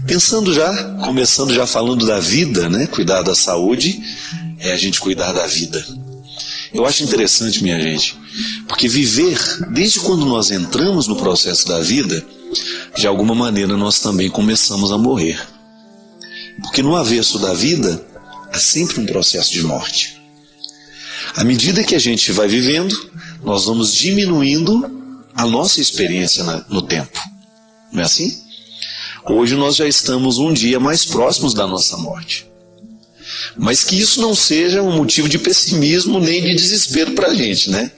Começando já falando da vida, né? Cuidar da saúde é a gente cuidar da vida. Eu acho interessante, minha gente, porque viver, desde quando nós entramos no processo da vida, de alguma maneira nós também começamos a morrer. Porque no avesso da vida, há sempre um processo de morte. À medida que a gente vai vivendo, nós vamos diminuindo a nossa experiência no tempo. Não é assim? Hoje nós já estamos um dia mais próximos da nossa morte. Mas que isso não seja um motivo de pessimismo nem de desespero para a gente, né?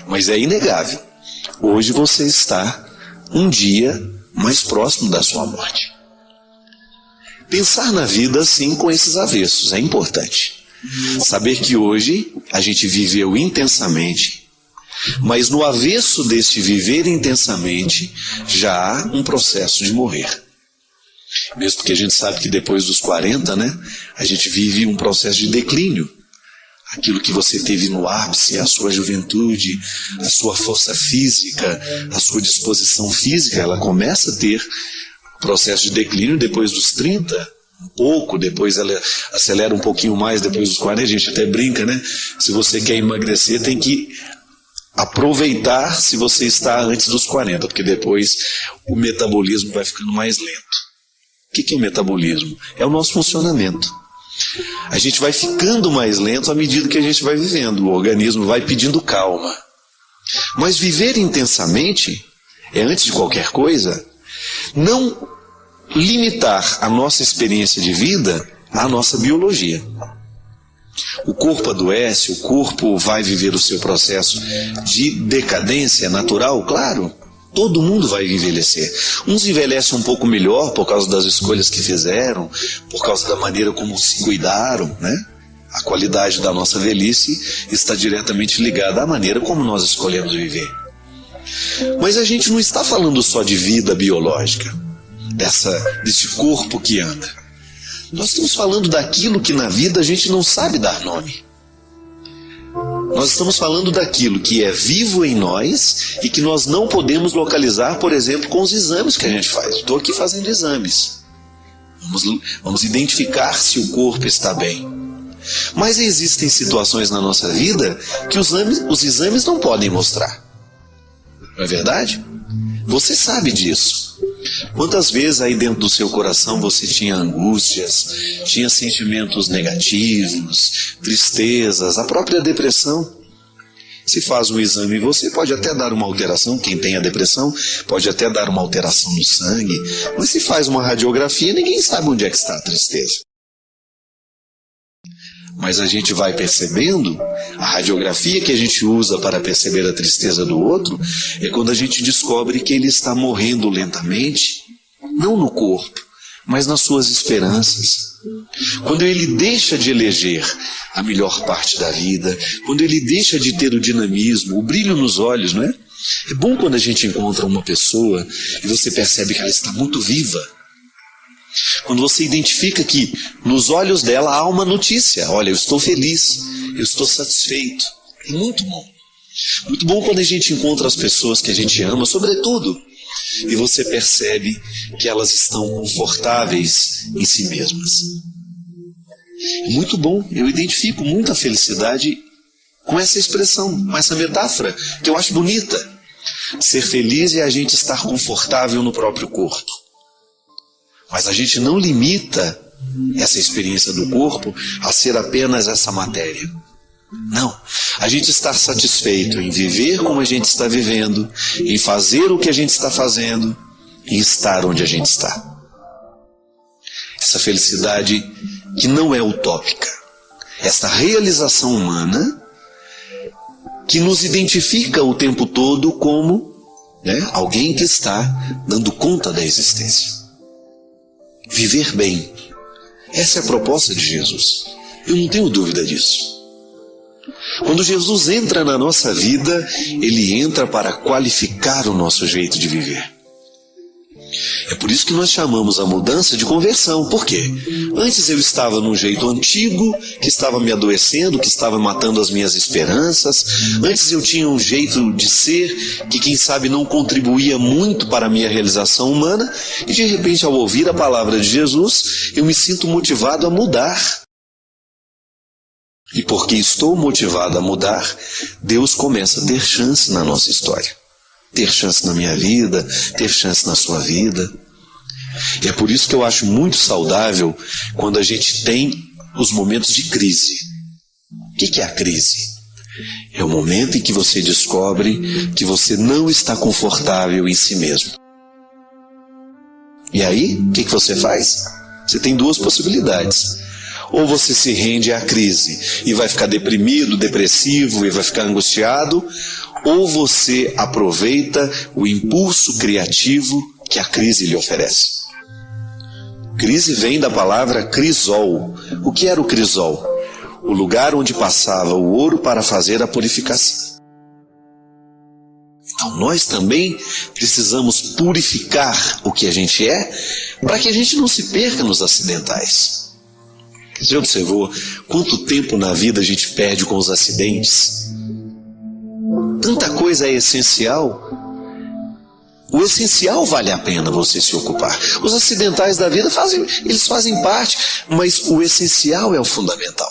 Mas é inegável. Hoje você está um dia mais próximo da sua morte. Pensar na vida assim com esses avessos é importante. Saber que hoje a gente viveu intensamente, mas no avesso deste viver intensamente já há um processo de morrer. Mesmo porque a gente sabe que depois dos 40, né, a gente vive um processo de declínio. Aquilo que você teve no ápice, a sua juventude, a sua força física, a sua disposição física, ela começa a ter processo de declínio depois dos 30, um pouco, depois ela acelera um pouquinho mais depois dos 40, a gente até brinca, né? Se você quer emagrecer, tem que aproveitar se você está antes dos 40, porque depois o metabolismo vai ficando mais lento. O que é o metabolismo? É o nosso funcionamento. A gente vai ficando mais lento à medida que a gente vai vivendo. O organismo vai pedindo calma. Mas viver intensamente é, antes de qualquer coisa, não limitar a nossa experiência de vida à nossa biologia. O corpo adoece, o corpo vai viver o seu processo de decadência natural, claro. Todo mundo vai envelhecer. Uns envelhecem um pouco melhor por causa das escolhas que fizeram, por causa da maneira como se cuidaram, né? A qualidade da nossa velhice está diretamente ligada à maneira como nós escolhemos viver. Mas a gente não está falando só de vida biológica, desse corpo que anda. Nós estamos falando daquilo que na vida a gente não sabe dar nome. Nós estamos falando daquilo que é vivo em nós e que nós não podemos localizar, por exemplo, com os exames que a gente faz. Estou aqui fazendo exames. Vamos identificar se o corpo está bem. Mas existem situações na nossa vida que os exames não podem mostrar. Não é verdade? Você sabe disso. Quantas vezes aí dentro do seu coração você tinha angústias, tinha sentimentos negativos, tristezas, a própria depressão? Se faz um exame, você pode até dar uma alteração, quem tem a depressão pode até dar uma alteração no sangue, mas se faz uma radiografia, ninguém sabe onde é que está a tristeza. Mas a gente vai percebendo, a radiografia que a gente usa para perceber a tristeza do outro, é quando a gente descobre que ele está morrendo lentamente, não no corpo, mas nas suas esperanças. Quando ele deixa de eleger a melhor parte da vida, quando ele deixa de ter o dinamismo, o brilho nos olhos, não é? É bom quando a gente encontra uma pessoa e você percebe que ela está muito viva. Quando você identifica que nos olhos dela há uma notícia. Olha, eu estou feliz, eu estou satisfeito. É muito bom. Muito bom quando a gente encontra as pessoas que a gente ama, sobretudo, e você percebe que elas estão confortáveis em si mesmas. É muito bom, eu identifico muita felicidade com essa expressão, com essa metáfora, que eu acho bonita. Ser feliz é a gente estar confortável no próprio corpo. Mas a gente não limita essa experiência do corpo a ser apenas essa matéria. Não. A gente está satisfeito em viver como a gente está vivendo, em fazer o que a gente está fazendo, em estar onde a gente está. Essa felicidade que não é utópica. Essa realização humana que nos identifica o tempo todo como, né, alguém que está dando conta da existência. Viver bem. Essa é a proposta de Jesus. Eu não tenho dúvida disso. Quando Jesus entra na nossa vida, Ele entra para qualificar o nosso jeito de viver. É por isso que nós chamamos a mudança de conversão. Por quê? Antes eu estava num jeito antigo, que estava me adoecendo, que estava matando as minhas esperanças. Antes eu tinha um jeito de ser que, quem sabe, não contribuía muito para a minha realização humana. E de repente, ao ouvir a palavra de Jesus, eu me sinto motivado a mudar. E porque estou motivado a mudar, Deus começa a ter chance na nossa história. Ter chance na minha vida, ter chance na sua vida. E é por isso que eu acho muito saudável quando a gente tem os momentos de crise. O que é a crise? É o momento em que você descobre que você não está confortável em si mesmo. E aí, o que você faz? Você tem duas possibilidades. Ou você se rende à crise e vai ficar deprimido, depressivo e vai ficar angustiado, ou você aproveita o impulso criativo que a crise lhe oferece. Crise vem da palavra crisol. O que era o crisol? O lugar onde passava o ouro para fazer a purificação. Então nós também precisamos purificar o que a gente é, para que a gente não se perca nos acidentais. Você observou quanto tempo na vida a gente perde com os acidentes? Tanta coisa é essencial. O essencial vale a pena você se ocupar. Os acidentais da vida eles fazem parte, mas o essencial é o fundamental.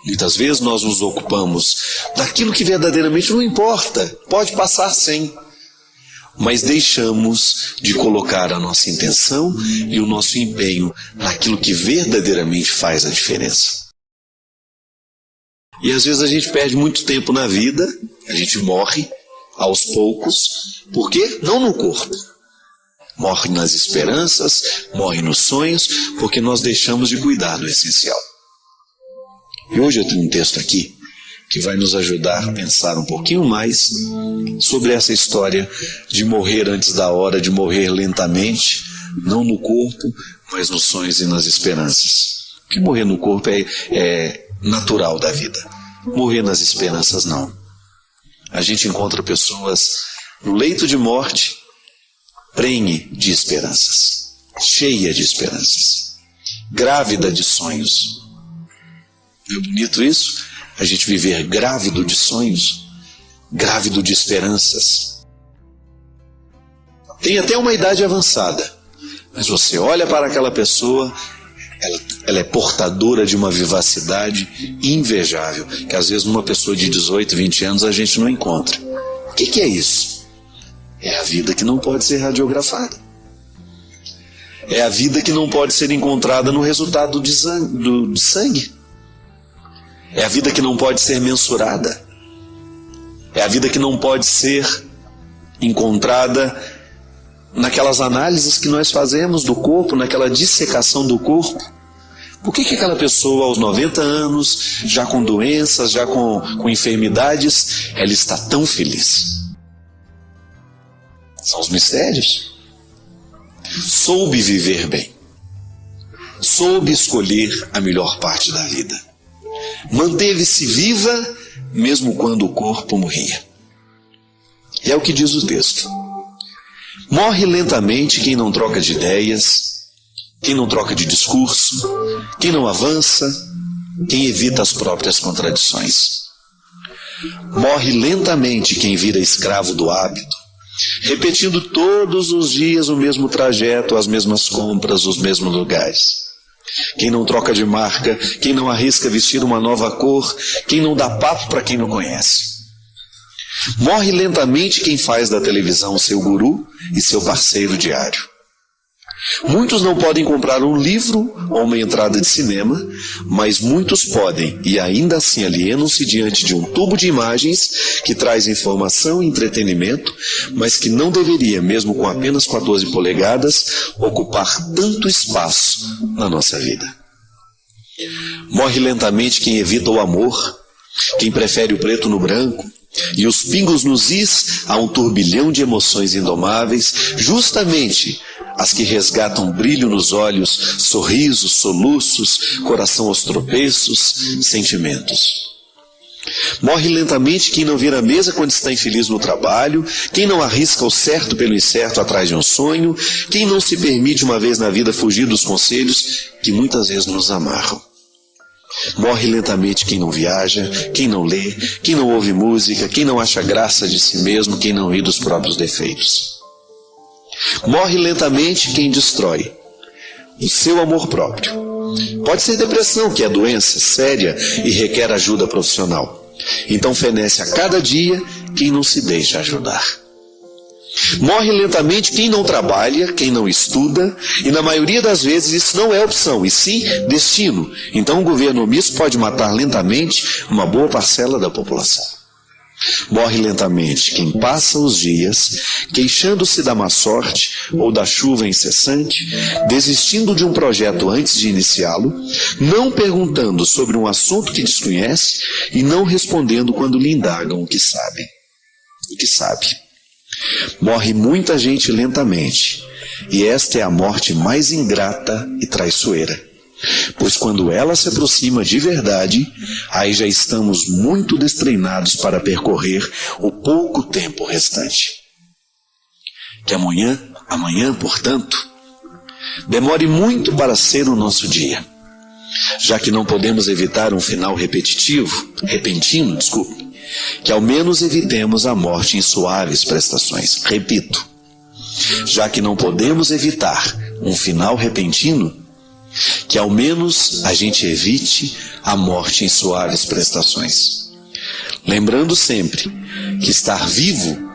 Muitas vezes nós nos ocupamos daquilo que verdadeiramente não importa, pode passar sem. Mas deixamos de colocar a nossa intenção e o nosso empenho naquilo que verdadeiramente faz a diferença. E às vezes a gente perde muito tempo na vida, a gente morre aos poucos, por quê? Não no corpo. Morre nas esperanças, morre nos sonhos, porque nós deixamos de cuidar do essencial. E hoje eu tenho um texto aqui que vai nos ajudar a pensar um pouquinho mais sobre essa história de morrer antes da hora, de morrer lentamente, não no corpo, mas nos sonhos e nas esperanças. Porque morrer no corpo é natural da vida. Morrer nas esperanças não. A gente encontra pessoas no leito de morte, prenhe de esperanças, cheia de esperanças, grávida de sonhos. Não é bonito isso? A gente viver grávido de sonhos, grávido de esperanças. Tem até uma idade avançada, mas você olha para aquela pessoa, ela é portadora de uma vivacidade invejável, que às vezes numa pessoa de 18, 20 anos a gente não encontra. O que é isso? É a vida que não pode ser radiografada. É a vida que não pode ser encontrada no resultado de sangue. É a vida que não pode ser mensurada. É a vida que não pode ser encontrada naquelas análises que nós fazemos do corpo, naquela dissecação do corpo. Por que aquela pessoa aos 90 anos, já com doenças, já com enfermidades, ela está tão feliz? São os mistérios. Soube viver bem. Soube escolher a melhor parte da vida. Manteve-se viva mesmo quando o corpo morria. E é o que diz o texto. Morre lentamente quem não troca de ideias, quem não troca de discurso, quem não avança, quem evita as próprias contradições. Morre lentamente quem vira escravo do hábito, repetindo todos os dias o mesmo trajeto, as mesmas compras, os mesmos lugares. Quem não troca de marca, quem não arrisca vestir uma nova cor, quem não dá papo para quem não conhece. Morre lentamente quem faz da televisão seu guru e seu parceiro diário. Muitos não podem comprar um livro ou uma entrada de cinema, mas muitos podem, e ainda assim alienam-se diante de um tubo de imagens que traz informação e entretenimento, mas que não deveria, mesmo com apenas 14 polegadas, ocupar tanto espaço na nossa vida. Morre lentamente quem evita o amor, quem prefere o preto no branco, e os pingos nos is a um turbilhão de emoções indomáveis, justamente as que resgatam brilho nos olhos, sorrisos, soluços, coração aos tropeços, sentimentos. Morre lentamente quem não vira a mesa quando está infeliz no trabalho, quem não arrisca o certo pelo incerto atrás de um sonho, quem não se permite uma vez na vida fugir dos conselhos que muitas vezes nos amarram. Morre lentamente quem não viaja, quem não lê, quem não ouve música, quem não acha graça de si mesmo, quem não ri dos próprios defeitos. Morre lentamente quem destrói o seu amor próprio. Pode ser depressão, que é doença séria e requer ajuda profissional. Então fenece a cada dia quem não se deixa ajudar. Morre lentamente quem não trabalha, quem não estuda, e na maioria das vezes isso não é opção, e sim destino. Então o governo omisso pode matar lentamente uma boa parcela da população. Morre lentamente quem passa os dias queixando-se da má sorte ou da chuva incessante, desistindo de um projeto antes de iniciá-lo, não perguntando sobre um assunto que desconhece e não respondendo quando lhe indagam o que sabe. Morre muita gente lentamente, e esta é a morte mais ingrata e traiçoeira, pois quando ela se aproxima de verdade, aí já estamos muito destreinados para percorrer o pouco tempo restante. Que amanhã, portanto, demore muito para ser o nosso dia, já que não podemos evitar um final repentino, que ao menos evitemos a morte em suaves prestações. Repito, já que não podemos evitar um final repentino, que ao menos a gente evite a morte em suaves prestações. Lembrando sempre que estar vivo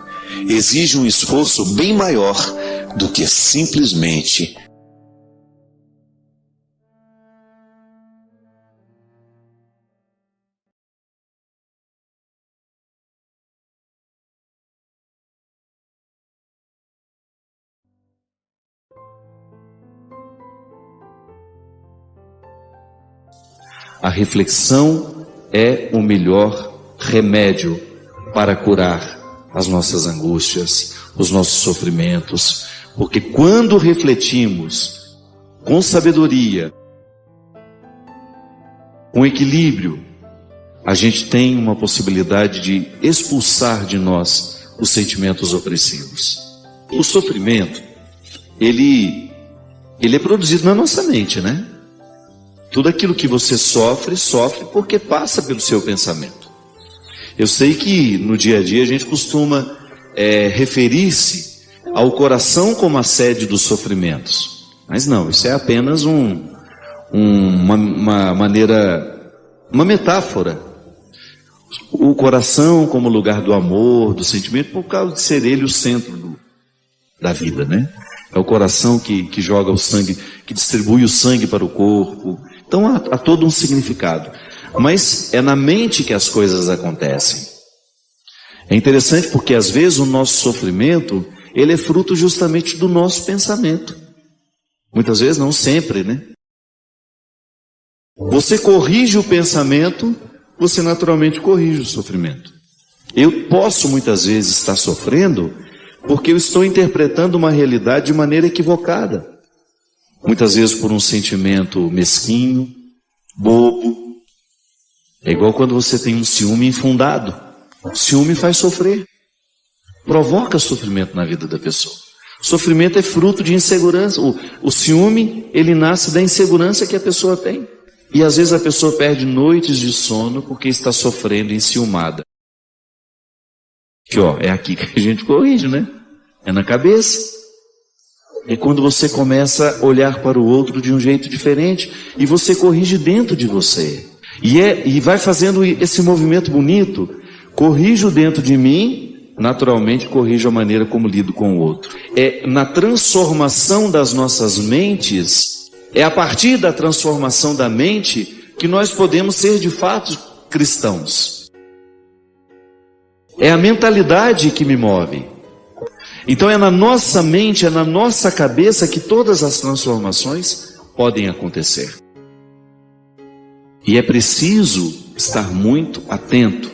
exige um esforço bem maior do que simplesmente A reflexão é o melhor remédio para curar as nossas angústias, os nossos sofrimentos, porque quando refletimos com sabedoria, com equilíbrio, a gente tem uma possibilidade de expulsar de nós os sentimentos opressivos. O sofrimento, ele é produzido na nossa mente, né? Tudo aquilo que você sofre porque passa pelo seu pensamento. Eu sei que no dia a dia a gente costuma referir-se ao coração como a sede dos sofrimentos. Mas não, isso é apenas uma metáfora. O coração como lugar do amor, do sentimento, por causa de ser ele o centro da vida, né? É o coração que joga o sangue, que distribui o sangue para o corpo. Então há todo um significado. Mas é na mente que as coisas acontecem. É interessante porque às vezes o nosso sofrimento, ele é fruto justamente do nosso pensamento. Muitas vezes, não sempre, né? Você corrige o pensamento, você naturalmente corrige o sofrimento. Eu posso muitas vezes estar sofrendo porque eu estou interpretando uma realidade de maneira equivocada. Muitas vezes por um sentimento mesquinho, bobo. É igual quando você tem um ciúme infundado. O ciúme faz sofrer. Provoca sofrimento na vida da pessoa. O sofrimento é fruto de insegurança. O ciúme, ele nasce da insegurança que a pessoa tem. E às vezes a pessoa perde noites de sono porque está sofrendo enciumada. Que é aqui que a gente corrige, né? É na cabeça. É quando você começa a olhar para o outro de um jeito diferente e você corrige dentro de você. E vai fazendo esse movimento bonito. Corrijo dentro de mim, naturalmente corrijo a maneira como lido com o outro. É na transformação das nossas mentes, é a partir da transformação da mente que nós podemos ser de fato cristãos. É a mentalidade que me move. Então é na nossa mente, é na nossa cabeça que todas as transformações podem acontecer. E é preciso estar muito atento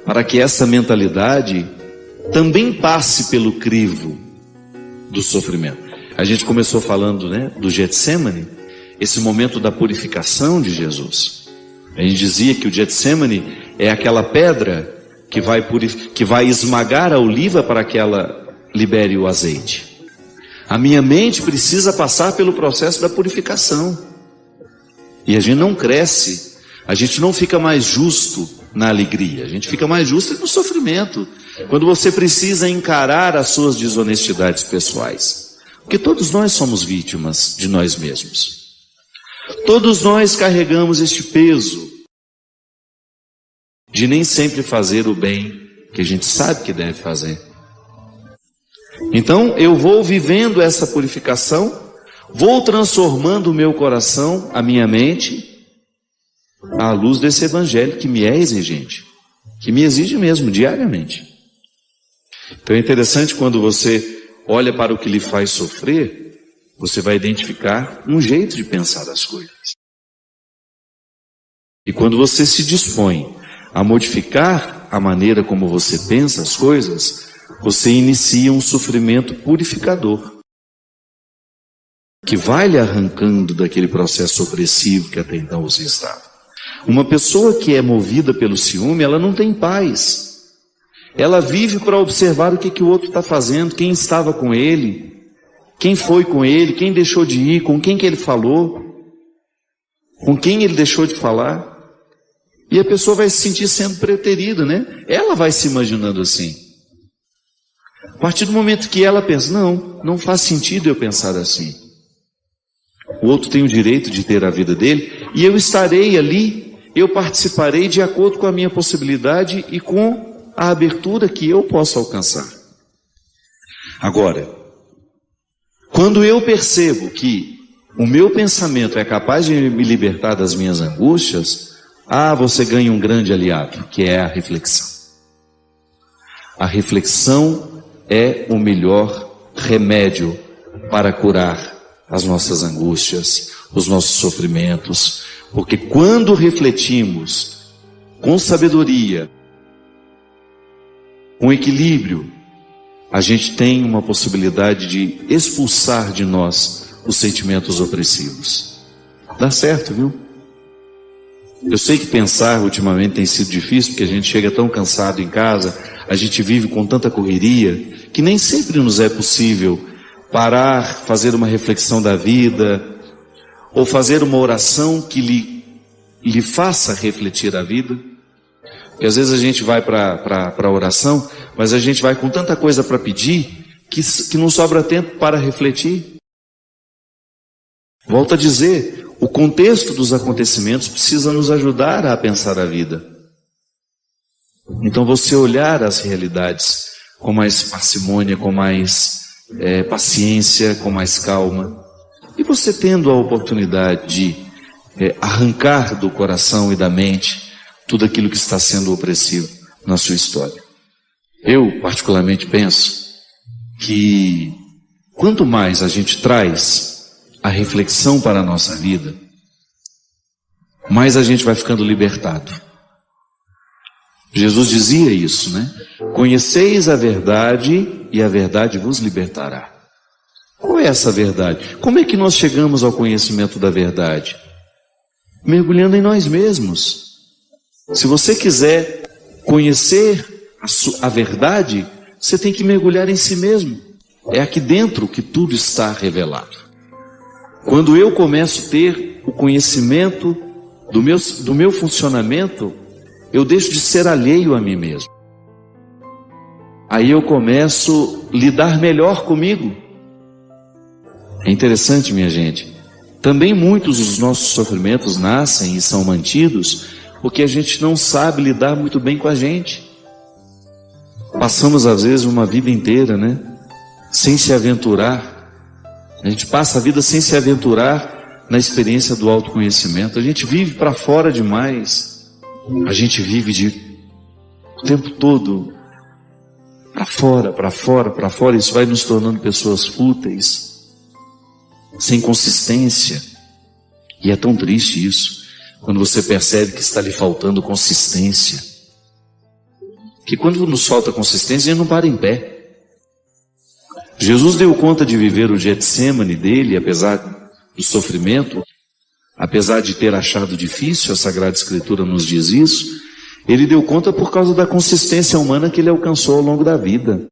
para que essa mentalidade também passe pelo crivo do sofrimento. A gente começou falando, né, do Getsemane, esse momento da purificação de Jesus. A gente dizia que o Getsemane é aquela pedra que vai esmagar a oliva para que ela libere o azeite. A minha mente precisa passar pelo processo da purificação. E a gente não cresce, a gente não fica mais justo na alegria, a gente fica mais justo no sofrimento, quando você precisa encarar as suas desonestidades pessoais. Porque todos nós somos vítimas de nós mesmos. Todos nós carregamos este peso de nem sempre fazer o bem que a gente sabe que deve fazer. Então eu vou vivendo essa purificação, vou transformando o meu coração, a minha mente, à luz desse evangelho que me é exigente, que me exige mesmo diariamente. Então é interessante quando você olha para o que lhe faz sofrer, você vai identificar um jeito de pensar as coisas. E quando você se dispõe a modificar a maneira como você pensa as coisas, você inicia um sofrimento purificador, que vai lhe arrancando daquele processo opressivo que até então você estava. Uma pessoa que é movida pelo ciúme, ela não tem paz. Ela vive para observar o que o outro está fazendo, quem estava com ele, quem foi com ele, quem deixou de ir, com quem que ele falou, com quem ele deixou de falar. E a pessoa vai se sentir sendo preterida, né? Ela vai se imaginando assim. A partir do momento que ela pensa, não faz sentido eu pensar assim. O outro tem o direito de ter a vida dele, e eu estarei ali, eu participarei de acordo com a minha possibilidade e com a abertura que eu posso alcançar. Agora, quando eu percebo que o meu pensamento é capaz de me libertar das minhas angústias, você ganha um grande aliado, que é a reflexão. A reflexão é o melhor remédio para curar as nossas angústias, os nossos sofrimentos, porque quando refletimos com sabedoria, com equilíbrio, a gente tem uma possibilidade de expulsar de nós os sentimentos opressivos. Dá certo, viu? Eu sei que pensar ultimamente tem sido difícil, porque a gente chega tão cansado em casa, a gente vive com tanta correria, que nem sempre nos é possível parar, fazer uma reflexão da vida, ou fazer uma oração que lhe faça refletir a vida. Porque às vezes a gente vai para a oração, mas a gente vai com tanta coisa para pedir, que não sobra tempo para refletir. Volto a dizer, o contexto dos acontecimentos precisa nos ajudar a pensar a vida. Então você olhar as realidades com mais parcimônia, com mais paciência, com mais calma. E você tendo a oportunidade de arrancar do coração e da mente tudo aquilo que está sendo opressivo na sua história. Eu particularmente penso que quanto mais a gente traz a reflexão para a nossa vida, mais a gente vai ficando libertado. Jesus dizia isso, né? Conheceis a verdade e a verdade vos libertará. Qual é essa verdade? Como é que nós chegamos ao conhecimento da verdade? Mergulhando em nós mesmos. Se você quiser conhecer a verdade, você tem que mergulhar em si mesmo. É aqui dentro que tudo está revelado. Quando eu começo a ter o conhecimento do meu funcionamento, eu deixo de ser alheio a mim mesmo. Aí eu começo a lidar melhor comigo. É interessante, minha gente. Também muitos dos nossos sofrimentos nascem e são mantidos porque a gente não sabe lidar muito bem com a gente. Passamos às vezes uma vida inteira, né? Sem se aventurar. A gente passa a vida sem se aventurar na experiência do autoconhecimento. A gente vive para fora demais. A gente vive o tempo todo para fora, para fora, para fora. Isso vai nos tornando pessoas fúteis, sem consistência. E é tão triste isso, quando você percebe que está lhe faltando consistência. Que quando nos falta consistência, a gente não para em pé. Jesus deu conta de viver o Getsemane dele, apesar do sofrimento, Apesar de ter achado difícil, a Sagrada Escritura nos diz isso, ele deu conta por causa da consistência humana que ele alcançou ao longo da vida.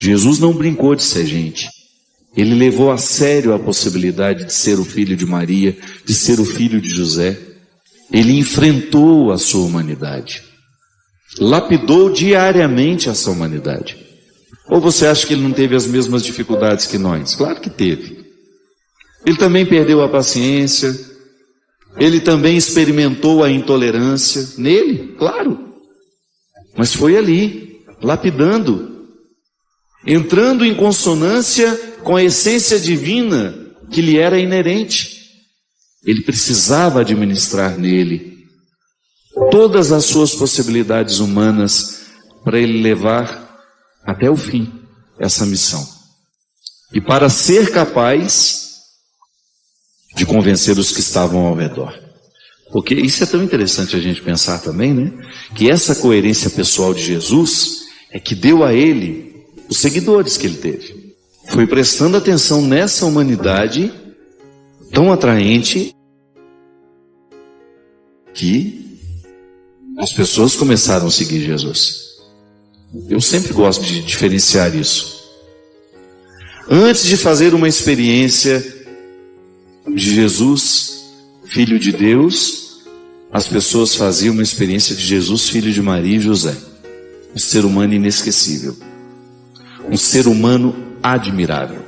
Jesus não brincou de ser gente. Ele levou a sério a possibilidade de ser o filho de Maria, de ser o filho de José. Ele enfrentou a sua humanidade. Lapidou diariamente essa humanidade. Ou você acha que ele não teve as mesmas dificuldades que nós? Claro que teve. Ele também perdeu a paciência. Ele também experimentou a intolerância. Nele, claro. Mas foi ali, lapidando, entrando em consonância com a essência divina que lhe era inerente. Ele precisava administrar nele todas as suas possibilidades humanas para ele levar até o fim essa missão. E para ser capaz de convencer os que estavam ao redor. Porque isso é tão interessante a gente pensar também, né? Que essa coerência pessoal de Jesus é que deu a ele os seguidores que ele teve. Foi prestando atenção nessa humanidade tão atraente que as pessoas começaram a seguir Jesus. Eu sempre gosto de diferenciar isso. Antes de fazer uma experiência de Jesus, Filho de Deus, as pessoas faziam uma experiência de Jesus, Filho de Maria e José. Um ser humano inesquecível. Um ser humano admirável.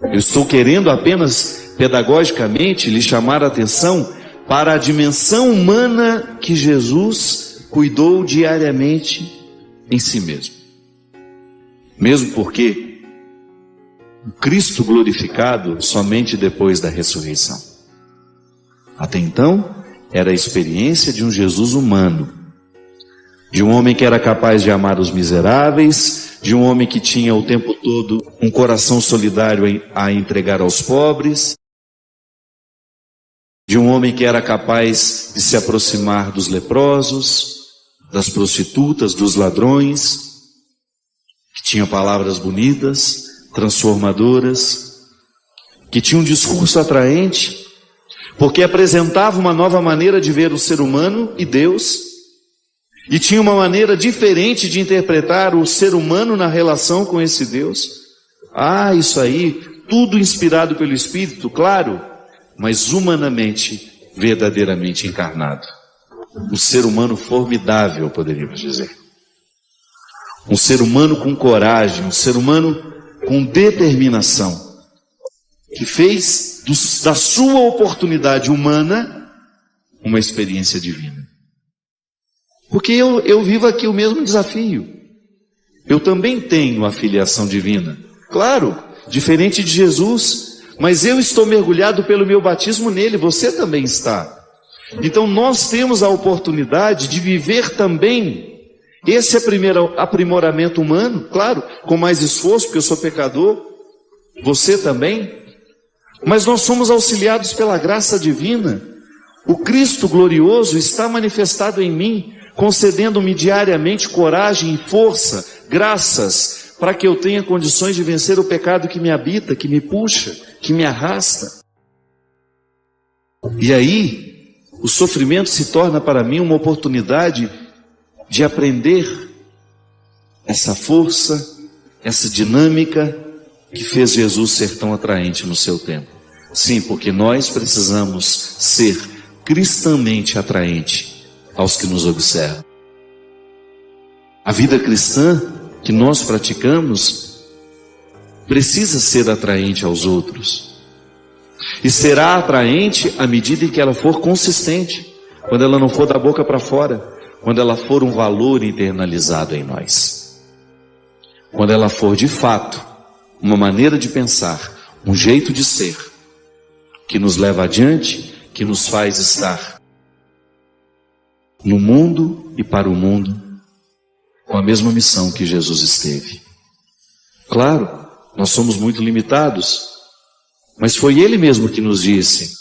Eu estou querendo apenas, pedagogicamente, lhe chamar a atenção para a dimensão humana que Jesus cuidou diariamente em si mesmo. Mesmo porque o Cristo glorificado somente depois da ressurreição. Até então, era a experiência de um Jesus humano, de um homem que era capaz de amar os miseráveis, de um homem que tinha o tempo todo um coração solidário a entregar aos pobres, de um homem que era capaz de se aproximar dos leprosos, das prostitutas, dos ladrões, que tinha palavras bonitas, transformadoras, que tinha um discurso atraente, porque apresentava uma nova maneira de ver o ser humano e Deus, e tinha uma maneira diferente de interpretar o ser humano na relação com esse Deus. Ah, isso aí, tudo inspirado pelo Espírito, claro, mas humanamente, verdadeiramente encarnado. Um ser humano formidável, poderíamos dizer. Um ser humano com coragem, um ser humano com determinação, que fez da sua oportunidade humana uma experiência divina. Porque eu vivo aqui o mesmo desafio. Eu também tenho a filiação divina. Claro, diferente de Jesus, mas eu estou mergulhado pelo meu batismo nele, você também está. Então nós temos a oportunidade de viver também esse aprimoramento humano, claro, com mais esforço, porque eu sou pecador, você também, mas nós somos auxiliados pela graça divina. O Cristo glorioso está manifestado em mim, concedendo-me diariamente coragem e força, graças, para que eu tenha condições de vencer o pecado que me habita, que me puxa, que me arrasta. E aí, o sofrimento se torna para mim uma oportunidade de aprender essa força, essa dinâmica que fez Jesus ser tão atraente no seu tempo. Sim, porque nós precisamos ser cristãmente atraente aos que nos observam. A vida cristã que nós praticamos precisa ser atraente aos outros. E será atraente à medida em que ela for consistente, quando ela não for da boca para fora, quando ela for um valor internalizado em nós. Quando ela for de fato uma maneira de pensar, um jeito de ser, que nos leva adiante, que nos faz estar no mundo e para o mundo, com a mesma missão que Jesus esteve. Claro, nós somos muito limitados, mas foi Ele mesmo que nos disse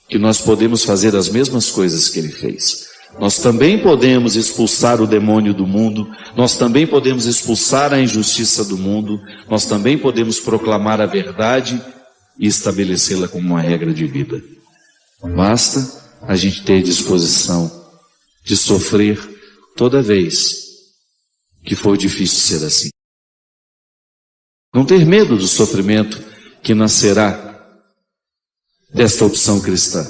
que nós podemos fazer as mesmas coisas que Ele fez. Nós também podemos expulsar o demônio do mundo, nós também podemos expulsar a injustiça do mundo, nós também podemos proclamar a verdade e estabelecê-la como uma regra de vida. Basta a gente ter disposição de sofrer toda vez que for difícil ser assim. Não ter medo do sofrimento que nascerá desta opção cristã.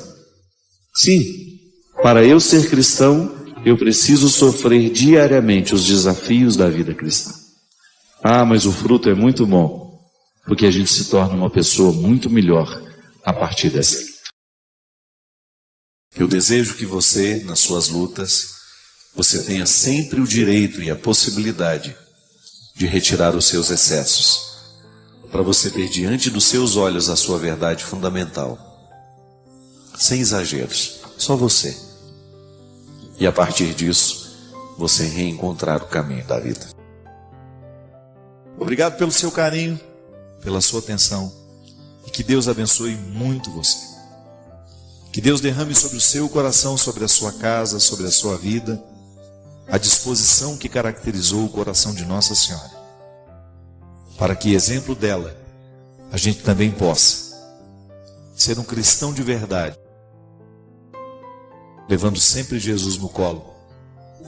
Sim, para eu ser cristão, eu preciso sofrer diariamente os desafios da vida cristã. Ah, mas o fruto é muito bom, porque a gente se torna uma pessoa muito melhor a partir dessa luta. Eu desejo que você, nas suas lutas, você tenha sempre o direito e a possibilidade de retirar os seus excessos, para você ter diante dos seus olhos a sua verdade fundamental, sem exageros, só você. E a partir disso, você reencontrar o caminho da vida. Obrigado pelo seu carinho, pela sua atenção, e que Deus abençoe muito você. Que Deus derrame sobre o seu coração, sobre a sua casa, sobre a sua vida, a disposição que caracterizou o coração de Nossa Senhora, para que, exemplo dela, a gente também possa ser um cristão de verdade, levando sempre Jesus no colo,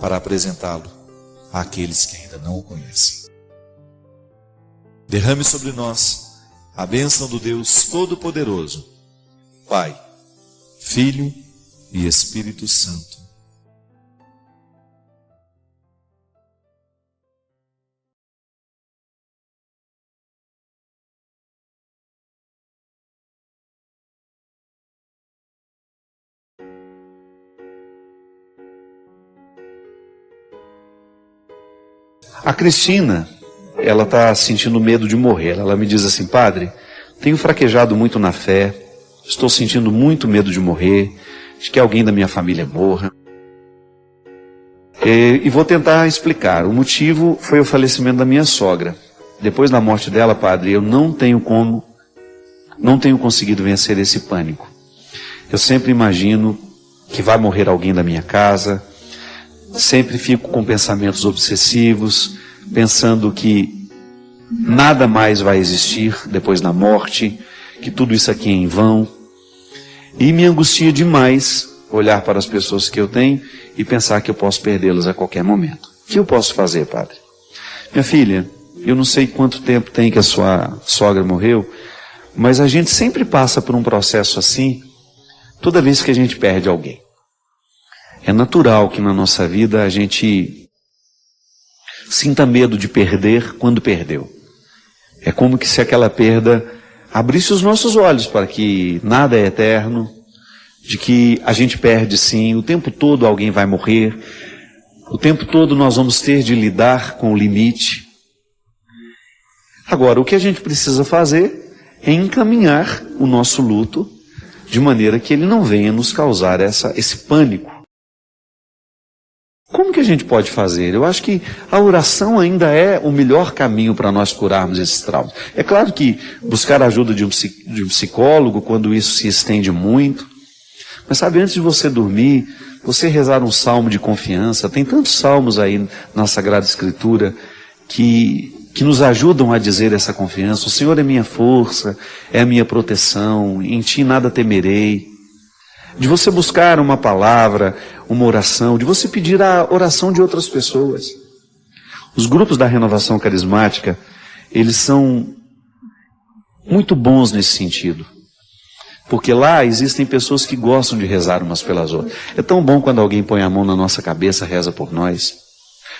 para apresentá-lo àqueles que ainda não o conhecem. Derrame sobre nós a bênção do Deus Todo-Poderoso, Pai, Filho e Espírito Santo. A Cristina, ela está sentindo medo de morrer. Ela me diz assim: padre, tenho fraquejado muito na fé, estou sentindo muito medo de morrer, de que alguém da minha família morra. E vou tentar explicar. O motivo foi o falecimento da minha sogra. Depois da morte dela, padre, eu não tenho conseguido vencer esse pânico. Eu sempre imagino que vai morrer alguém da minha casa, sempre fico com pensamentos obsessivos, pensando que nada mais vai existir depois da morte, que tudo isso aqui é em vão. E me angustia demais olhar para as pessoas que eu tenho e pensar que eu posso perdê-las a qualquer momento. O que eu posso fazer, padre? Minha filha, eu não sei quanto tempo tem que a sua sogra morreu, mas a gente sempre passa por um processo assim, toda vez que a gente perde alguém. É natural que na nossa vida a gente sinta medo de perder quando perdeu. É como que se aquela perda abrisse os nossos olhos para que nada é eterno, de que a gente perde sim, o tempo todo alguém vai morrer, o tempo todo nós vamos ter de lidar com o limite. Agora, o que a gente precisa fazer é encaminhar o nosso luto de maneira que ele não venha nos causar esse pânico. Como que a gente pode fazer? Eu acho que a oração ainda é o melhor caminho para nós curarmos esses traumas. É claro que buscar a ajuda de um psicólogo, quando isso se estende muito. Mas sabe, antes de você dormir, você rezar um salmo de confiança. Tem tantos salmos aí na Sagrada Escritura que nos ajudam a dizer essa confiança. O Senhor é minha força, é a minha proteção, em Ti nada temerei. De você buscar uma palavra, uma oração, de você pedir a oração de outras pessoas. Os grupos da renovação carismática, eles são muito bons nesse sentido. Porque lá existem pessoas que gostam de rezar umas pelas outras. É tão bom quando alguém põe a mão na nossa cabeça, reza por nós.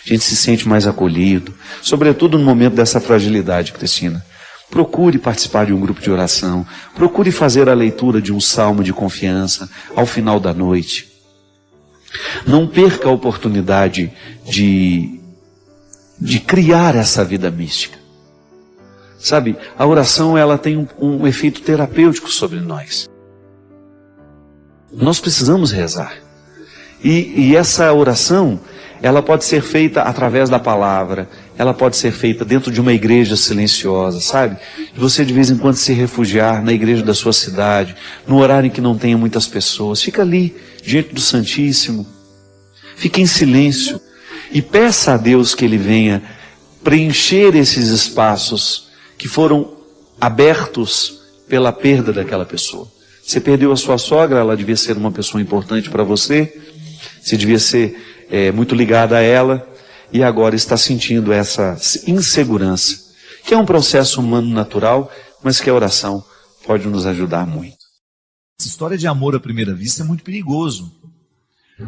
A gente se sente mais acolhido, sobretudo no momento dessa fragilidade, Cristina. Procure participar de um grupo de oração. Procure fazer a leitura de um salmo de confiança ao final da noite. Não perca a oportunidade de criar essa vida mística. Sabe, a oração ela tem um efeito terapêutico sobre nós. Nós precisamos rezar. E essa oração, ela pode ser feita através da palavra, ela pode ser feita dentro de uma igreja silenciosa, sabe? Você de vez em quando se refugiar na igreja da sua cidade, no horário em que não tenha muitas pessoas, fica ali, diante do Santíssimo, fique em silêncio e peça a Deus que Ele venha preencher esses espaços que foram abertos pela perda daquela pessoa. Você perdeu a sua sogra, ela devia ser uma pessoa importante para você, você devia ser muito ligada a ela, e agora está sentindo essa insegurança, que é um processo humano natural, mas que a oração pode nos ajudar muito. Essa história de amor à primeira vista é muito perigoso.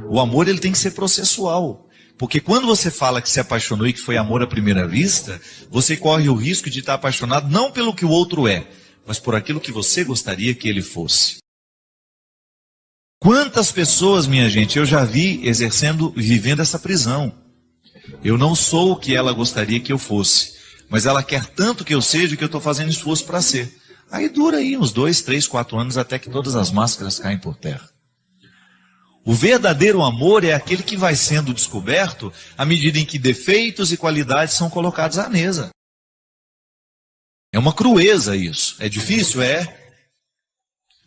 O amor ele tem que ser processual. Porque quando você fala que se apaixonou e que foi amor à primeira vista, você corre o risco de estar apaixonado não pelo que o outro é, mas por aquilo que você gostaria que ele fosse. Quantas pessoas, minha gente, eu já vi vivendo essa prisão. Eu não sou o que ela gostaria que eu fosse, mas ela quer tanto que eu seja que eu estou fazendo esforço para ser. Aí dura aí uns 2, 3, 4 anos até que todas as máscaras caem por terra. O verdadeiro amor é aquele que vai sendo descoberto à medida em que defeitos e qualidades são colocados à mesa. É uma crueza isso. É difícil? É.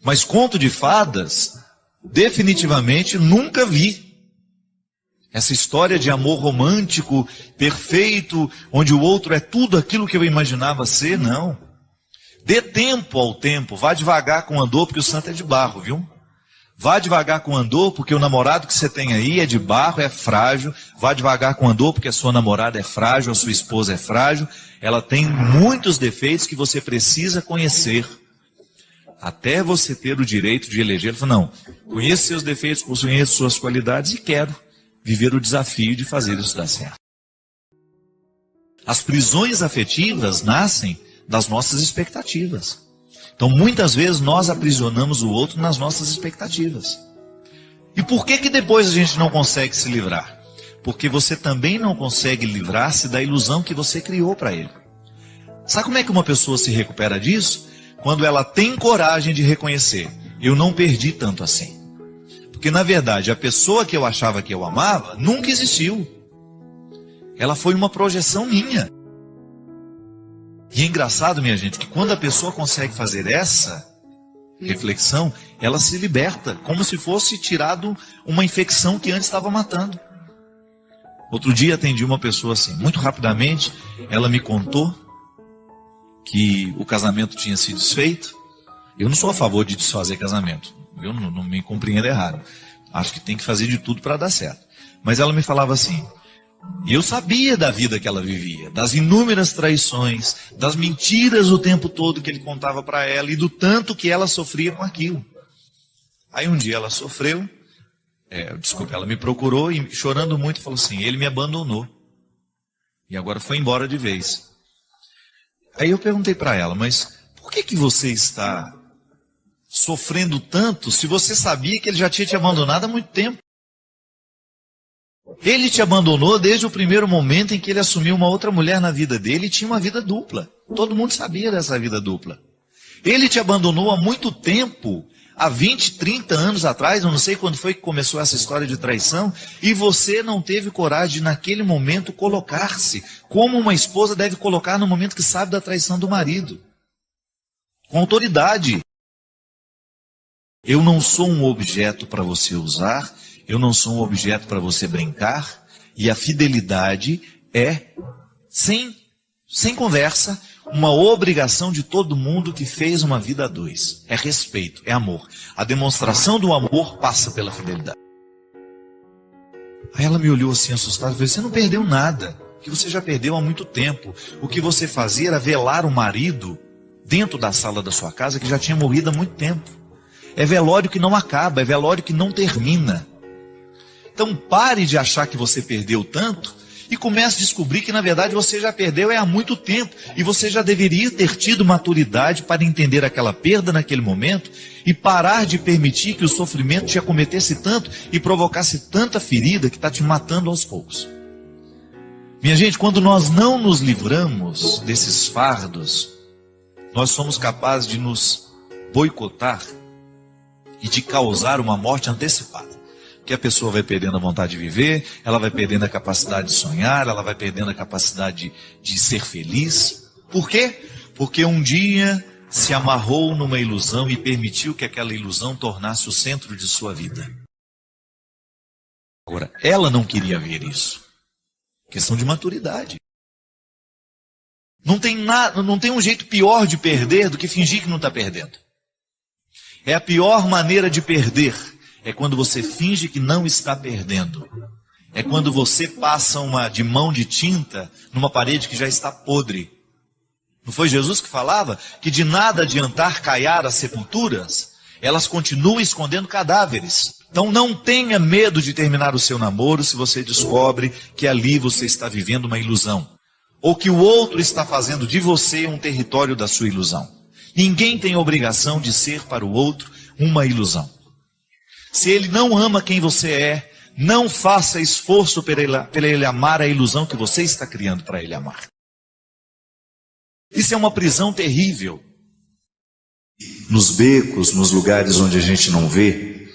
Mas conto de fadas, definitivamente nunca vi. Essa história de amor romântico, perfeito, onde o outro é tudo aquilo que eu imaginava ser, não. Dê tempo ao tempo, vá devagar com o andor, porque o santo é de barro, viu? Vá devagar com o andor, porque o namorado que você tem aí é de barro, é frágil. Vá devagar com o andor, porque a sua namorada é frágil, a sua esposa é frágil. Ela tem muitos defeitos que você precisa conhecer. Até você ter o direito de eleger. Ele falou, não, conheço seus defeitos, conheço suas qualidades e quero viver o desafio de fazer isso dar certo. As prisões afetivas nascem das nossas expectativas. Então, muitas vezes, nós aprisionamos o outro nas nossas expectativas. E por que depois a gente não consegue se livrar? Porque você também não consegue livrar-se da ilusão que você criou para ele. Sabe como é que uma pessoa se recupera disso? Quando ela tem coragem de reconhecer, eu não perdi tanto assim. Porque, na verdade, a pessoa que eu achava que eu amava nunca existiu. Ela foi uma projeção minha. E é engraçado, minha gente, que quando a pessoa consegue fazer essa reflexão, ela se liberta, como se fosse tirado uma infecção que antes estava matando. Outro dia atendi uma pessoa assim, muito rapidamente, ela me contou que o casamento tinha sido desfeito. Eu não sou a favor de desfazer casamento, eu não me compreendo errado. Acho que tem que fazer de tudo para dar certo. Mas ela me falava assim, e eu sabia da vida que ela vivia, das inúmeras traições, das mentiras o tempo todo que ele contava para ela e do tanto que ela sofria com aquilo. Aí um dia ela sofreu, ela me procurou e chorando muito falou assim, ele me abandonou e agora foi embora de vez. Aí eu perguntei para ela, mas por que você está sofrendo tanto se você sabia que ele já tinha te abandonado há muito tempo? Ele te abandonou desde o primeiro momento em que ele assumiu uma outra mulher na vida dele e tinha uma vida dupla. Todo mundo sabia dessa vida dupla. Ele te abandonou há muito tempo, há 20, 30 anos atrás, eu não sei quando foi que começou essa história de traição, e você não teve coragem de naquele momento colocar-se, como uma esposa deve colocar no momento que sabe da traição do marido. Com autoridade. Eu não sou um objeto para você usar, eu não sou um objeto para você brincar, e a fidelidade é, sem conversa, uma obrigação de todo mundo que fez uma vida a dois. É respeito, é amor. A demonstração do amor passa pela fidelidade. Aí ela me olhou assim assustada e falou, você não perdeu nada, que você já perdeu há muito tempo. O que você fazia era velar o marido dentro da sala da sua casa que já tinha morrido há muito tempo. É velório que não acaba, é velório que não termina. Então pare de achar que você perdeu tanto e comece a descobrir que na verdade você já perdeu há muito tempo. E você já deveria ter tido maturidade para entender aquela perda naquele momento e parar de permitir que o sofrimento te acometesse tanto e provocasse tanta ferida que está te matando aos poucos. Minha gente, quando nós não nos livramos desses fardos, nós somos capazes de nos boicotar e de causar uma morte antecipada. Que a pessoa vai perdendo a vontade de viver, ela vai perdendo a capacidade de sonhar, ela vai perdendo a capacidade de ser feliz. Por quê? Porque um dia se amarrou numa ilusão e permitiu que aquela ilusão tornasse o centro de sua vida. Agora, ela não queria ver isso. Questão de maturidade. Não tem um jeito pior de perder do que fingir que não está perdendo. É a pior maneira de perder. É quando você finge que não está perdendo. É quando você passa de mão de tinta numa parede que já está podre. Não foi Jesus que falava que de nada adiantar caiar as sepulturas? Elas continuam escondendo cadáveres. Então não tenha medo de terminar o seu namoro se você descobre que ali você está vivendo uma ilusão. Ou que o outro está fazendo de você um território da sua ilusão. Ninguém tem obrigação de ser para o outro uma ilusão. Se ele não ama quem você é, não faça esforço para ele amar a ilusão que você está criando para ele amar. Isso é uma prisão terrível. Nos becos, nos lugares onde a gente não vê,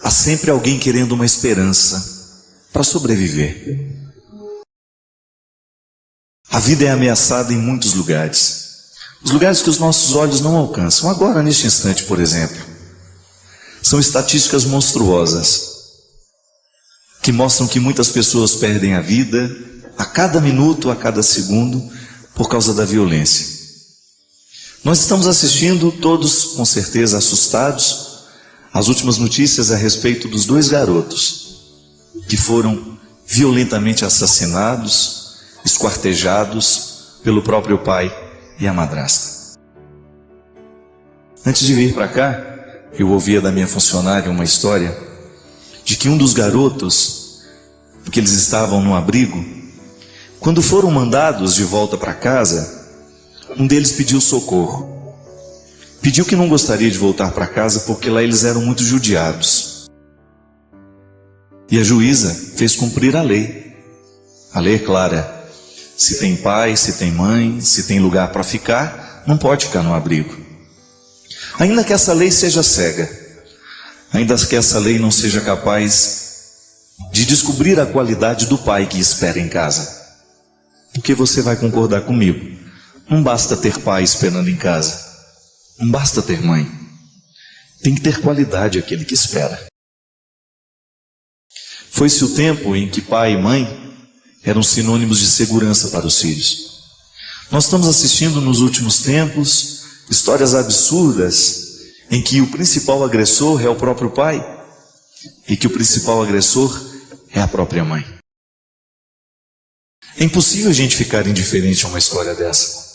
há sempre alguém querendo uma esperança para sobreviver. A vida é ameaçada em muitos lugares. Os lugares que os nossos olhos não alcançam. Agora, neste instante, por exemplo, são estatísticas monstruosas que mostram que muitas pessoas perdem a vida a cada minuto, a cada segundo, por causa da violência. Nós estamos assistindo, todos com certeza assustados, as últimas notícias a respeito dos 2 garotos que foram violentamente assassinados, esquartejados pelo próprio pai e a madrasta. Antes de vir para cá, eu ouvia da minha funcionária uma história de que um dos garotos, porque eles estavam no abrigo, quando foram mandados de volta para casa, um deles pediu socorro. Pediu que não gostaria de voltar para casa porque lá eles eram muito judiados. E a juíza fez cumprir a lei. A lei é clara. Se tem pai, se tem mãe, se tem lugar para ficar, não pode ficar no abrigo. Ainda que essa lei seja cega, ainda que essa lei não seja capaz de descobrir a qualidade do pai que espera em casa. Porque você vai concordar comigo. Não basta ter pai esperando em casa. Não basta ter mãe. Tem que ter qualidade aquele que espera. Foi-se o tempo em que pai e mãe eram sinônimos de segurança para os filhos. Nós estamos assistindo nos últimos tempos histórias absurdas em que o principal agressor é o próprio pai e que o principal agressor é a própria mãe. É impossível a gente ficar indiferente a uma história dessa.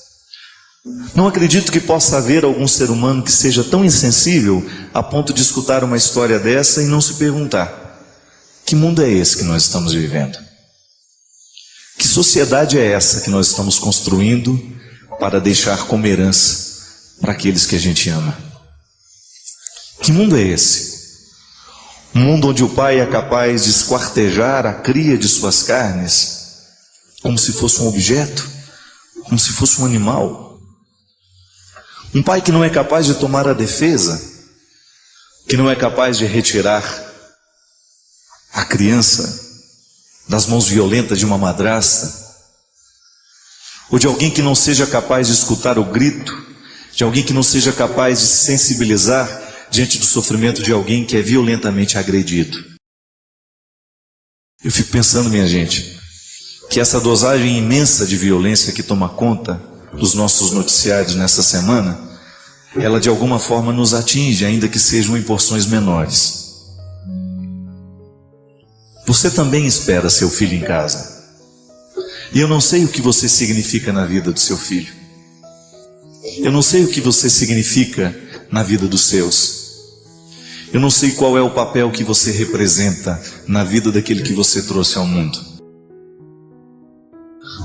Não acredito que possa haver algum ser humano que seja tão insensível a ponto de escutar uma história dessa e não se perguntar: que mundo é esse que nós estamos vivendo? Que sociedade é essa que nós estamos construindo para deixar como herança para aqueles que a gente ama? Que mundo é esse? Um mundo onde o pai é capaz de esquartejar a cria de suas carnes como se fosse um objeto, como se fosse um animal. Um pai que não é capaz de tomar a defesa, que não é capaz de retirar a criança das mãos violentas de uma madrasta, ou de alguém que não seja capaz de escutar o grito, de alguém que não seja capaz de se sensibilizar diante do sofrimento de alguém que é violentamente agredido. Eu fico pensando, minha gente, que essa dosagem imensa de violência que toma conta dos nossos noticiários nessa semana, ela de alguma forma nos atinge, ainda que sejam em porções menores. Você também espera seu filho em casa. E eu não sei o que você significa na vida do seu filho. Eu não sei o que você significa na vida dos seus. Eu não sei qual é o papel que você representa na vida daquele que você trouxe ao mundo.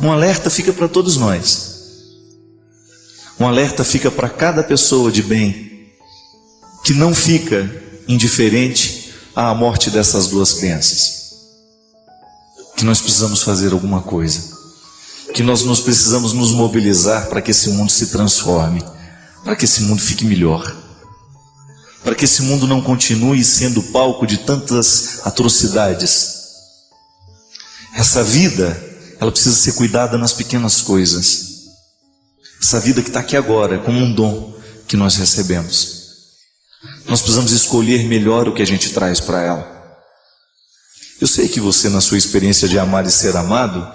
Um alerta fica para todos nós. Um alerta fica para cada pessoa de bem que não fica indiferente à morte dessas 2 crianças. Que nós precisamos fazer alguma coisa. Que nós precisamos nos mobilizar para que esse mundo se transforme, para que esse mundo fique melhor, para que esse mundo não continue sendo palco de tantas atrocidades. Essa vida, ela precisa ser cuidada nas pequenas coisas. Essa vida que está aqui agora, como um dom que nós recebemos. Nós precisamos escolher melhor o que a gente traz para ela. Eu sei que você, na sua experiência de amar e ser amado,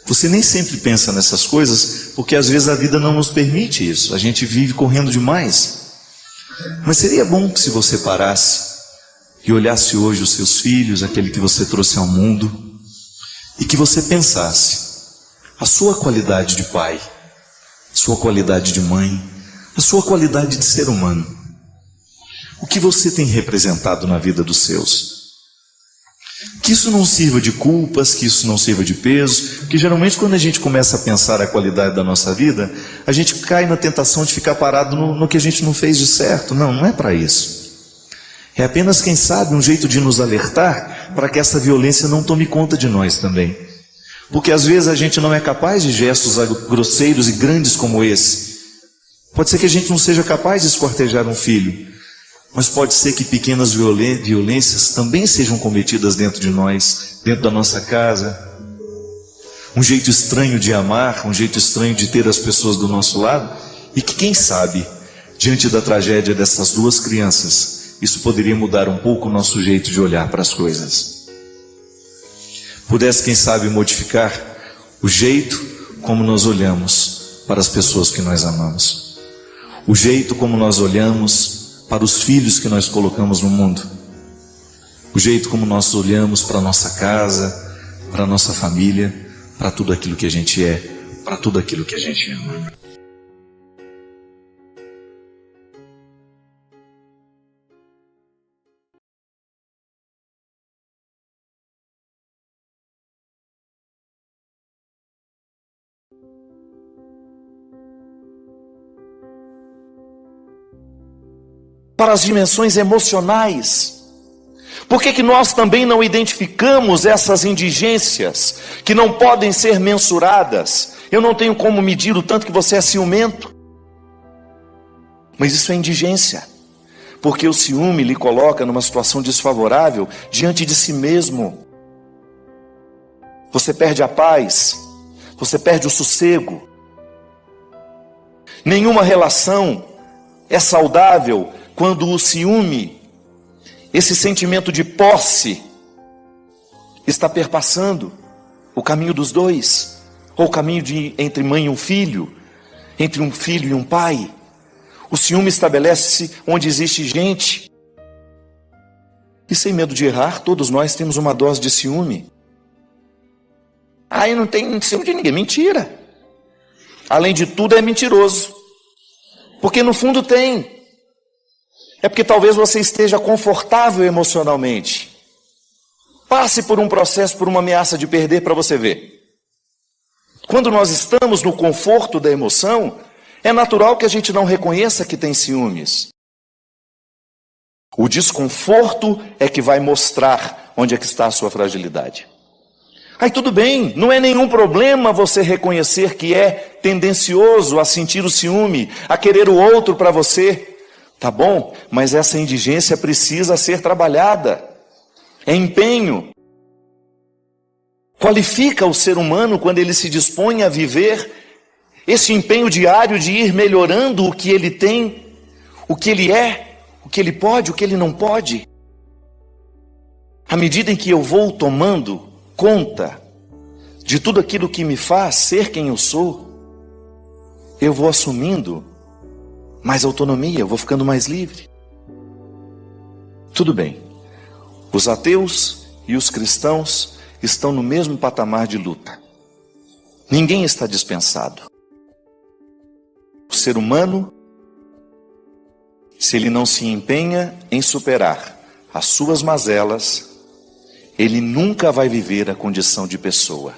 Você nem sempre pensa nessas coisas, porque às vezes a vida não nos permite isso. A gente vive correndo demais. Mas seria bom que se você parasse e olhasse hoje os seus filhos, aquele que você trouxe ao mundo, e que você pensasse a sua qualidade de pai, a sua qualidade de mãe, a sua qualidade de ser humano. O que você tem representado na vida dos seus? Que isso não sirva de culpas, que isso não sirva de peso, porque geralmente quando a gente começa a pensar a qualidade da nossa vida, a gente cai na tentação de ficar parado no que a gente não fez de certo. Não, não é para isso. É apenas, quem sabe, um jeito de nos alertar para que essa violência não tome conta de nós também. Porque às vezes a gente não é capaz de gestos grosseiros e grandes como esse. Pode ser que a gente não seja capaz de esquartejar um filho, mas pode ser que pequenas violências também sejam cometidas dentro de nós, dentro da nossa casa. Um jeito estranho de amar, um jeito estranho de ter as pessoas do nosso lado, e que, quem sabe, diante da tragédia dessas duas crianças, isso poderia mudar um pouco o nosso jeito de olhar para as coisas. Pudesse, quem sabe, modificar o jeito como nós olhamos para as pessoas que nós amamos, o jeito como nós olhamos para os filhos que nós colocamos no mundo, o jeito como nós olhamos para a nossa casa, para a nossa família, para tudo aquilo que a gente é, para tudo aquilo que a gente ama. Para as dimensões emocionais. Por que nós também não identificamos essas indigências que não podem ser mensuradas? Eu não tenho como medir o tanto que você é ciumento. Mas isso é indigência. Porque o ciúme lhe coloca numa situação desfavorável diante de si mesmo. Você perde a paz, você perde o sossego. Nenhuma relação é saudável quando o ciúme, esse sentimento de posse, está perpassando o caminho dos dois, ou o caminho entre mãe e um filho, entre um filho e um pai. O ciúme estabelece-se onde existe gente. E sem medo de errar, todos nós temos uma dose de ciúme. Eu não tenho ciúme de ninguém. Mentira. Além de tudo, é mentiroso. Porque no fundo tem. É porque talvez você esteja confortável emocionalmente. Passe por um processo, por uma ameaça de perder para você ver. Quando nós estamos no conforto da emoção, é natural que a gente não reconheça que tem ciúmes. O desconforto é que vai mostrar onde é que está a sua fragilidade. Aí tudo bem, não é nenhum problema você reconhecer que é tendencioso a sentir o ciúme, a querer o outro para você. Tá bom, mas essa indigência precisa ser trabalhada. É empenho. Qualifica o ser humano quando ele se dispõe a viver esse empenho diário de ir melhorando o que ele tem, o que ele é, o que ele pode, o que ele não pode. À medida em que eu vou tomando conta de tudo aquilo que me faz ser quem eu sou, eu vou assumindo mais autonomia, eu vou ficando mais livre. Tudo bem, os ateus e os cristãos estão no mesmo patamar de luta. Ninguém está dispensado. O ser humano, se ele não se empenha em superar as suas mazelas, ele nunca vai viver a condição de pessoa.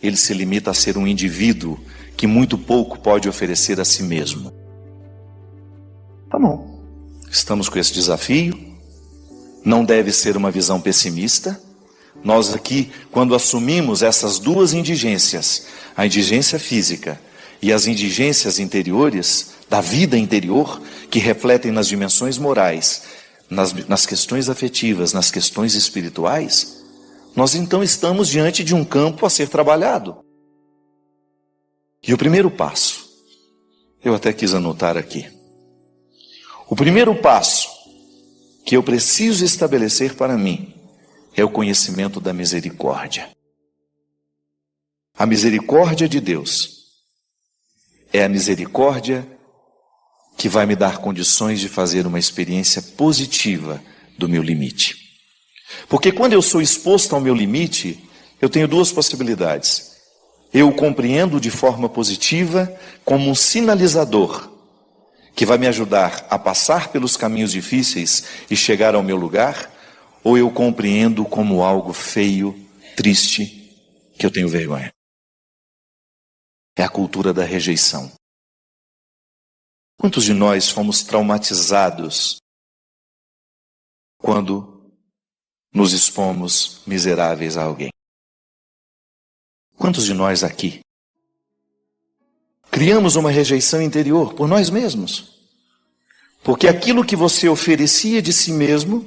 Ele se limita a ser um indivíduo que muito pouco pode oferecer a si mesmo. Tá bom, estamos com esse desafio. Não deve ser uma visão pessimista. Nós aqui, quando assumimos essas duas indigências, a indigência física e as indigências interiores, da vida interior, que refletem nas dimensões morais, nas questões afetivas, nas questões espirituais, nós então estamos diante de um campo a ser trabalhado. E o primeiro passo, eu até quis anotar aqui. O primeiro passo que eu preciso estabelecer para mim é o conhecimento da misericórdia. A misericórdia de Deus é a misericórdia que vai me dar condições de fazer uma experiência positiva do meu limite. Porque quando eu sou exposto ao meu limite, eu tenho duas possibilidades. Eu o compreendo de forma positiva como um sinalizador que vai me ajudar a passar pelos caminhos difíceis e chegar ao meu lugar, ou eu compreendo como algo feio, triste, que eu tenho vergonha. É a cultura da rejeição. Quantos de nós fomos traumatizados quando nos expomos miseráveis a alguém? Quantos de nós aqui criamos uma rejeição interior por nós mesmos? Porque aquilo que você oferecia de si mesmo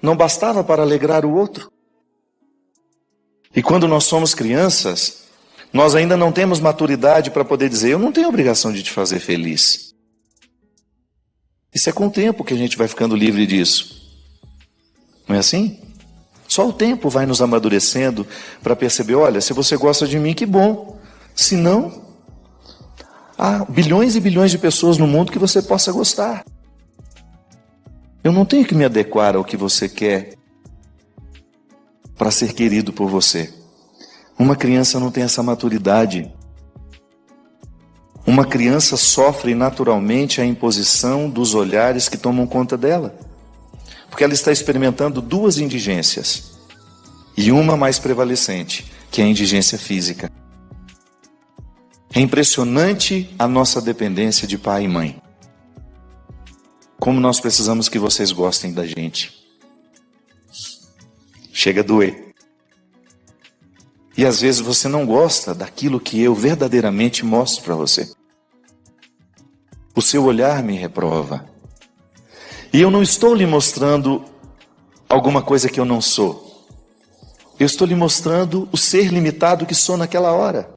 não bastava para alegrar o outro. E quando nós somos crianças, nós ainda não temos maturidade para poder dizer: eu não tenho obrigação de te fazer feliz. Isso é com o tempo que a gente vai ficando livre disso. Não é assim? Só o tempo vai nos amadurecendo para perceber: olha, se você gosta de mim, que bom. Se não, há bilhões e bilhões de pessoas no mundo que você possa gostar. Eu não tenho que me adequar ao que você quer para ser querido por você. Uma criança não tem essa maturidade. Uma criança sofre naturalmente a imposição dos olhares que tomam conta dela. Porque ela está experimentando duas indigências. E uma mais prevalecente, que é a indigência física. É impressionante a nossa dependência de pai e mãe. Como nós precisamos que vocês gostem da gente. Chega a doer. E às vezes você não gosta daquilo que eu verdadeiramente mostro para você. O seu olhar me reprova. E eu não estou lhe mostrando alguma coisa que eu não sou. Eu estou lhe mostrando o ser limitado que sou naquela hora.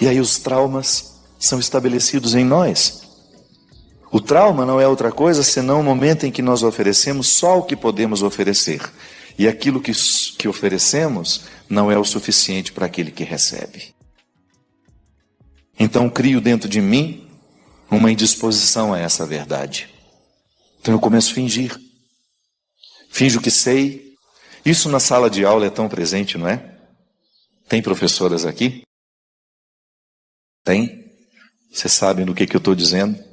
E aí os traumas são estabelecidos em nós. O trauma não é outra coisa senão o momento em que nós oferecemos só o que podemos oferecer. E aquilo que oferecemos não é o suficiente para aquele que recebe. Então crio dentro de mim uma indisposição a essa verdade. Então eu começo a fingir. Finjo que sei. Isso na sala de aula é tão presente, não é? Tem professoras aqui? Tem? Vocês sabem do que eu estou dizendo?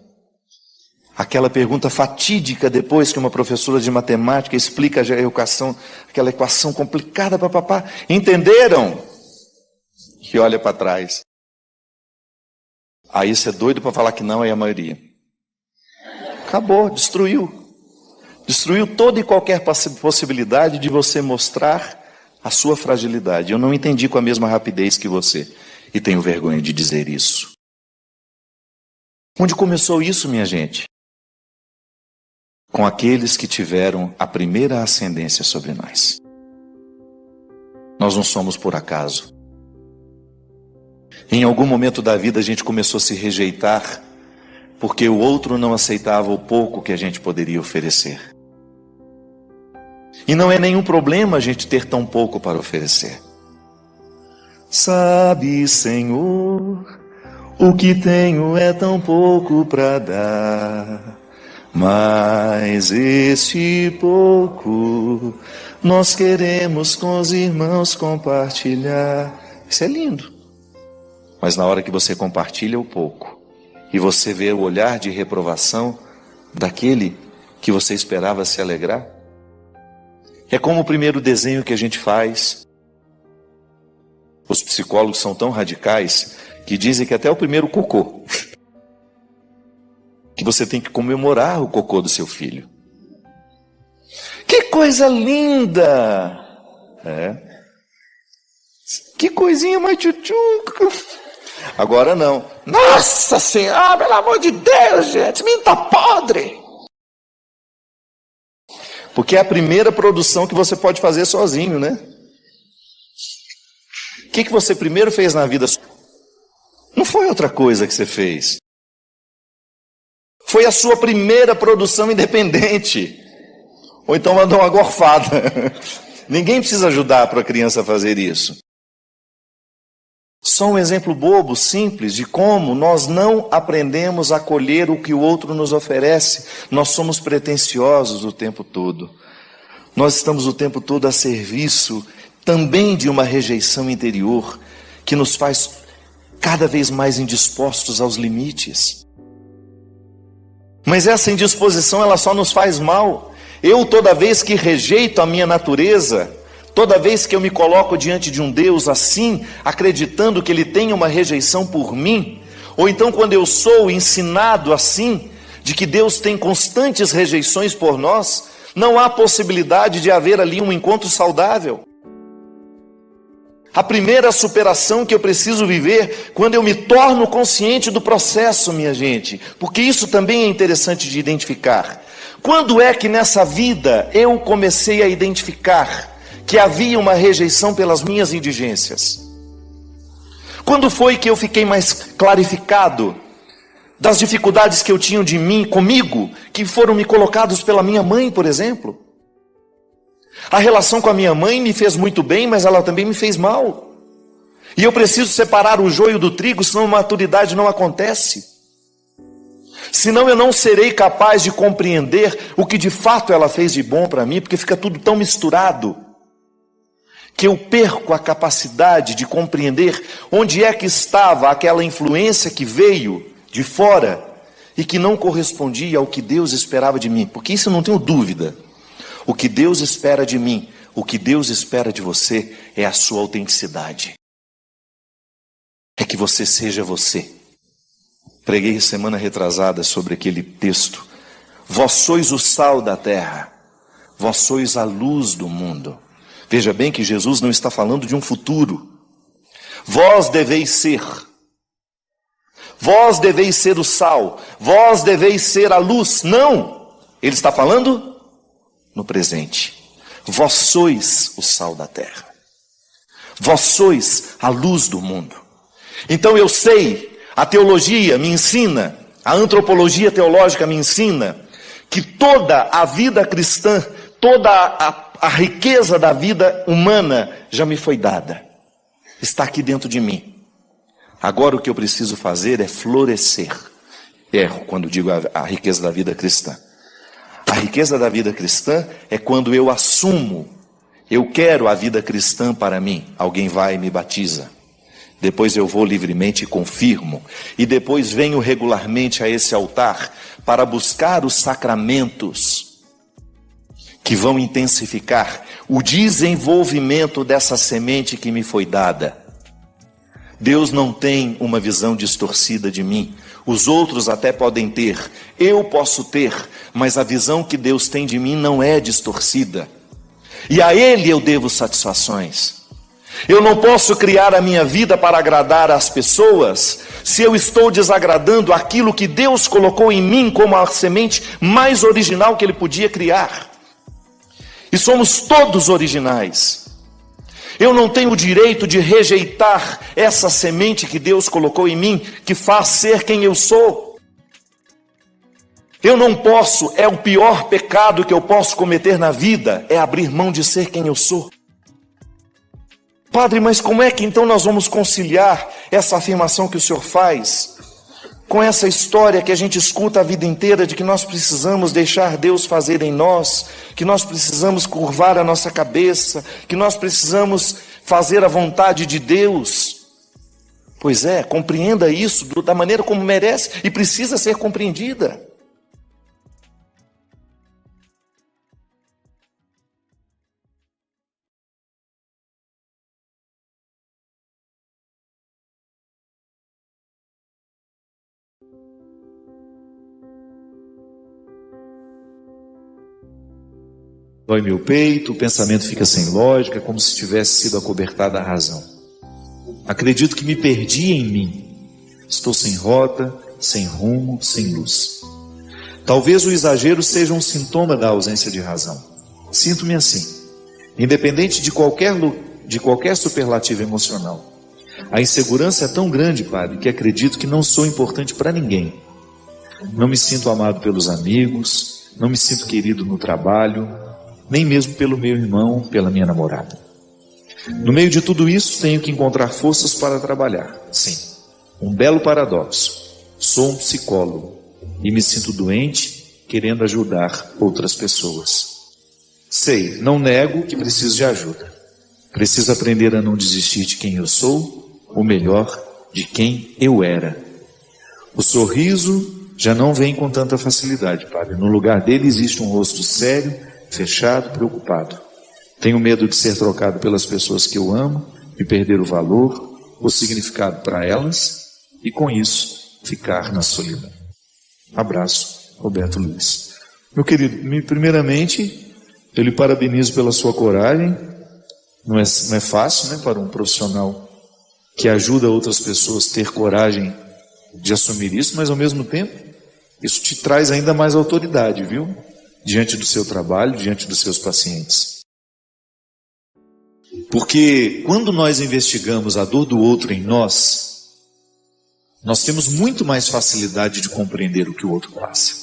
Aquela pergunta fatídica depois que uma professora de matemática explica a equação, aquela equação complicada para papá. Entenderam? E olha para trás. Aí você é doido para falar que não é a maioria. Acabou, destruiu. Destruiu toda e qualquer possibilidade de você mostrar a sua fragilidade. Eu não entendi com a mesma rapidez que você. E tenho vergonha de dizer isso. Onde começou isso, minha gente? Com aqueles que tiveram a primeira ascendência sobre nós. Nós não somos por acaso. Em algum momento da vida a gente começou a se rejeitar porque o outro não aceitava o pouco que a gente poderia oferecer. E não é nenhum problema a gente ter tão pouco para oferecer. Sabe, Senhor, o que tenho é tão pouco para dar. Mas este pouco nós queremos com os irmãos compartilhar. Isso é lindo. Mas na hora que você compartilha o pouco e você vê o olhar de reprovação daquele que você esperava se alegrar, é como o primeiro desenho que a gente faz. Os psicólogos são tão radicais que dizem que até o primeiro cocô que você tem que comemorar o cocô do seu filho. Que coisa linda! É. Que coisinha mais tchutchuca. Agora não. Nossa Senhora, pelo amor de Deus, gente, menino tá podre. Porque é a primeira produção que você pode fazer sozinho, né? O que você primeiro fez na vida? Não foi outra coisa que você fez. Foi a sua primeira produção independente. Ou então mandou uma gorfada. Ninguém precisa ajudar para a criança fazer isso. Só um exemplo bobo, simples, de como nós não aprendemos a colher o que o outro nos oferece. Nós somos pretensiosos o tempo todo. Nós estamos o tempo todo a serviço também de uma rejeição interior que nos faz cada vez mais indispostos aos limites. Mas essa indisposição, ela só nos faz mal. Eu, toda vez que rejeito a minha natureza, toda vez que eu me coloco diante de um Deus assim, acreditando que Ele tem uma rejeição por mim, ou então quando eu sou ensinado assim, de que Deus tem constantes rejeições por nós, não há possibilidade de haver ali um encontro saudável. A primeira superação que eu preciso viver, quando eu me torno consciente do processo, minha gente, porque isso também é interessante de identificar. Quando é que nessa vida eu comecei a identificar que havia uma rejeição pelas minhas indigências? Quando foi que eu fiquei mais clarificado das dificuldades que eu tinha de mim, comigo, que foram me colocados pela minha mãe, por exemplo? A relação com a minha mãe me fez muito bem, mas ela também me fez mal. E eu preciso separar o joio do trigo, senão a maturidade não acontece. Senão eu não serei capaz de compreender o que de fato ela fez de bom para mim, porque fica tudo tão misturado, que eu perco a capacidade de compreender onde é que estava aquela influência que veio de fora e que não correspondia ao que Deus esperava de mim. Porque isso eu não tenho dúvida. O que Deus espera de mim, o que Deus espera de você é a sua autenticidade. É que você seja você. Preguei semana retrasada sobre aquele texto. Vós sois o sal da terra, vós sois a luz do mundo. Veja bem que Jesus não está falando de um futuro. Vós deveis ser. Vós deveis ser o sal. Vós deveis ser a luz. Não! Ele está falando no presente. Vós sois o sal da terra. Vós sois a luz do mundo. Então eu sei, a teologia me ensina, a antropologia teológica me ensina, que toda a vida cristã, toda a riqueza da vida humana já me foi dada. Está aqui dentro de mim. Agora o que eu preciso fazer é florescer. Erro quando digo a riqueza da vida cristã. A riqueza da vida cristã é quando eu assumo, eu quero a vida cristã para mim. Alguém vai e me batiza. Depois eu vou livremente e confirmo. E depois venho regularmente a esse altar para buscar os sacramentos que vão intensificar o desenvolvimento dessa semente que me foi dada. Deus não tem uma visão distorcida de mim. Os outros até podem ter, eu posso ter, mas a visão que Deus tem de mim não é distorcida. E a Ele eu devo satisfações. Eu não posso criar a minha vida para agradar as pessoas se eu estou desagradando aquilo que Deus colocou em mim como a semente mais original que Ele podia criar. E somos todos originais. Eu não tenho o direito de rejeitar essa semente que Deus colocou em mim, que faz ser quem eu sou. Eu não posso, é o pior pecado que eu posso cometer na vida, é abrir mão de ser quem eu sou. Padre, mas como é que então nós vamos conciliar essa afirmação que o senhor faz com essa história que a gente escuta a vida inteira de que nós precisamos deixar Deus fazer em nós, que nós precisamos curvar a nossa cabeça, que nós precisamos fazer a vontade de Deus? Pois é, compreenda isso da maneira como merece e precisa ser compreendida. Dói meu peito, o pensamento fica sem lógica, como se tivesse sido acobertada a razão. Acredito que me perdi em mim. Estou sem rota, sem rumo, sem luz. Talvez o exagero seja um sintoma da ausência de razão. Sinto-me assim, independente de qualquer superlativo emocional. A insegurança é tão grande, Padre, que acredito que não sou importante para ninguém. Não me sinto amado pelos amigos, não me sinto querido no trabalho, nem mesmo pelo meu irmão, pela minha namorada. No meio de tudo isso, tenho que encontrar forças para trabalhar. Sim, um belo paradoxo. Sou um psicólogo e me sinto doente, querendo ajudar outras pessoas. Sei, não nego que preciso de ajuda. Preciso aprender a não desistir de quem eu sou, ou melhor, de quem eu era. O sorriso já não vem com tanta facilidade, Padre. No lugar dele existe um rosto sério, fechado, preocupado. Tenho medo de ser trocado pelas pessoas que eu amo, de perder o valor, o significado para elas, e com isso, ficar na solidão. Abraço, Roberto Luiz. Meu querido, primeiramente, eu lhe parabenizo pela sua coragem. Não é fácil, né, para um profissional que ajuda outras pessoas ter coragem de assumir isso, mas ao mesmo tempo, isso te traz ainda mais autoridade, viu? Diante do seu trabalho, diante dos seus pacientes. Porque quando nós investigamos a dor do outro em nós temos muito mais facilidade de compreender o que o outro passa.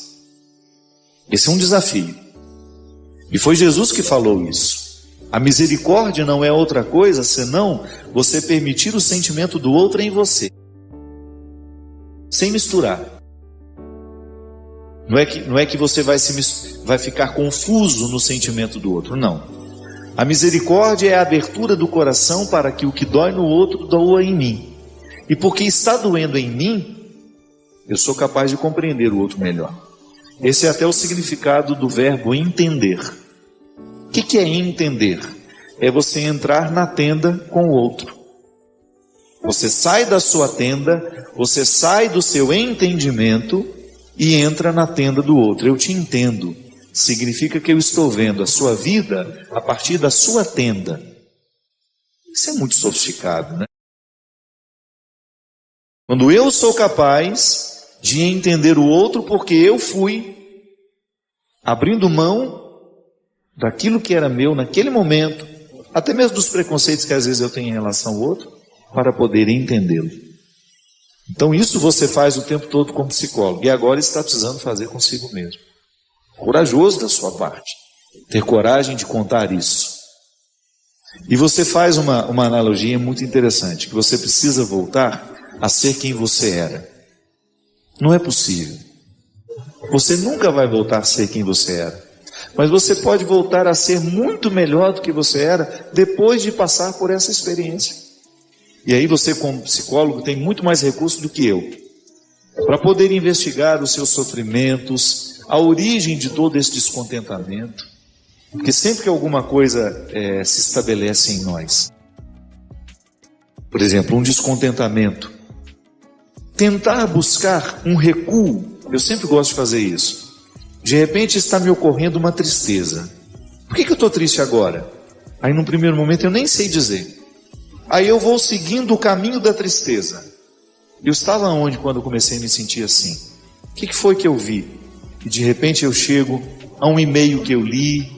Esse é um desafio. E foi Jesus que falou isso. A misericórdia não é outra coisa senão você permitir o sentimento do outro em você. Sem misturar. Não é que você vai ficar confuso no sentimento do outro, não. A misericórdia é a abertura do coração para que o que dói no outro doa em mim. E porque está doendo em mim, eu sou capaz de compreender o outro melhor. Esse é até o significado do verbo entender. O que é entender? É você entrar na tenda com o outro. Você sai da sua tenda, você sai do seu entendimento e entra na tenda do outro. Eu te entendo. Significa que eu estou vendo a sua vida a partir da sua tenda. Isso é muito sofisticado, né? Quando eu sou capaz de entender o outro porque eu fui abrindo mão daquilo que era meu naquele momento, até mesmo dos preconceitos que às vezes eu tenho em relação ao outro, para poder entendê-lo. Então isso você faz o tempo todo como psicólogo, e agora está precisando fazer consigo mesmo. Corajoso da sua parte, ter coragem de contar isso. E você faz uma analogia muito interessante, que você precisa voltar a ser quem você era. Não é possível. Você nunca vai voltar a ser quem você era. Mas você pode voltar a ser muito melhor do que você era depois de passar por essa experiência. E aí você, como psicólogo, tem muito mais recursos do que eu para poder investigar os seus sofrimentos, a origem de todo esse descontentamento. Porque sempre que alguma coisa se estabelece em nós, por exemplo, um descontentamento, tentar buscar um recuo, eu sempre gosto de fazer isso. De repente está me ocorrendo uma tristeza. Por que eu estou triste agora? Aí num primeiro momento eu nem sei dizer. Aí eu vou seguindo o caminho da tristeza. Eu estava onde quando eu comecei a me sentir assim? O que foi que eu vi? E de repente eu chego a um e-mail que eu li,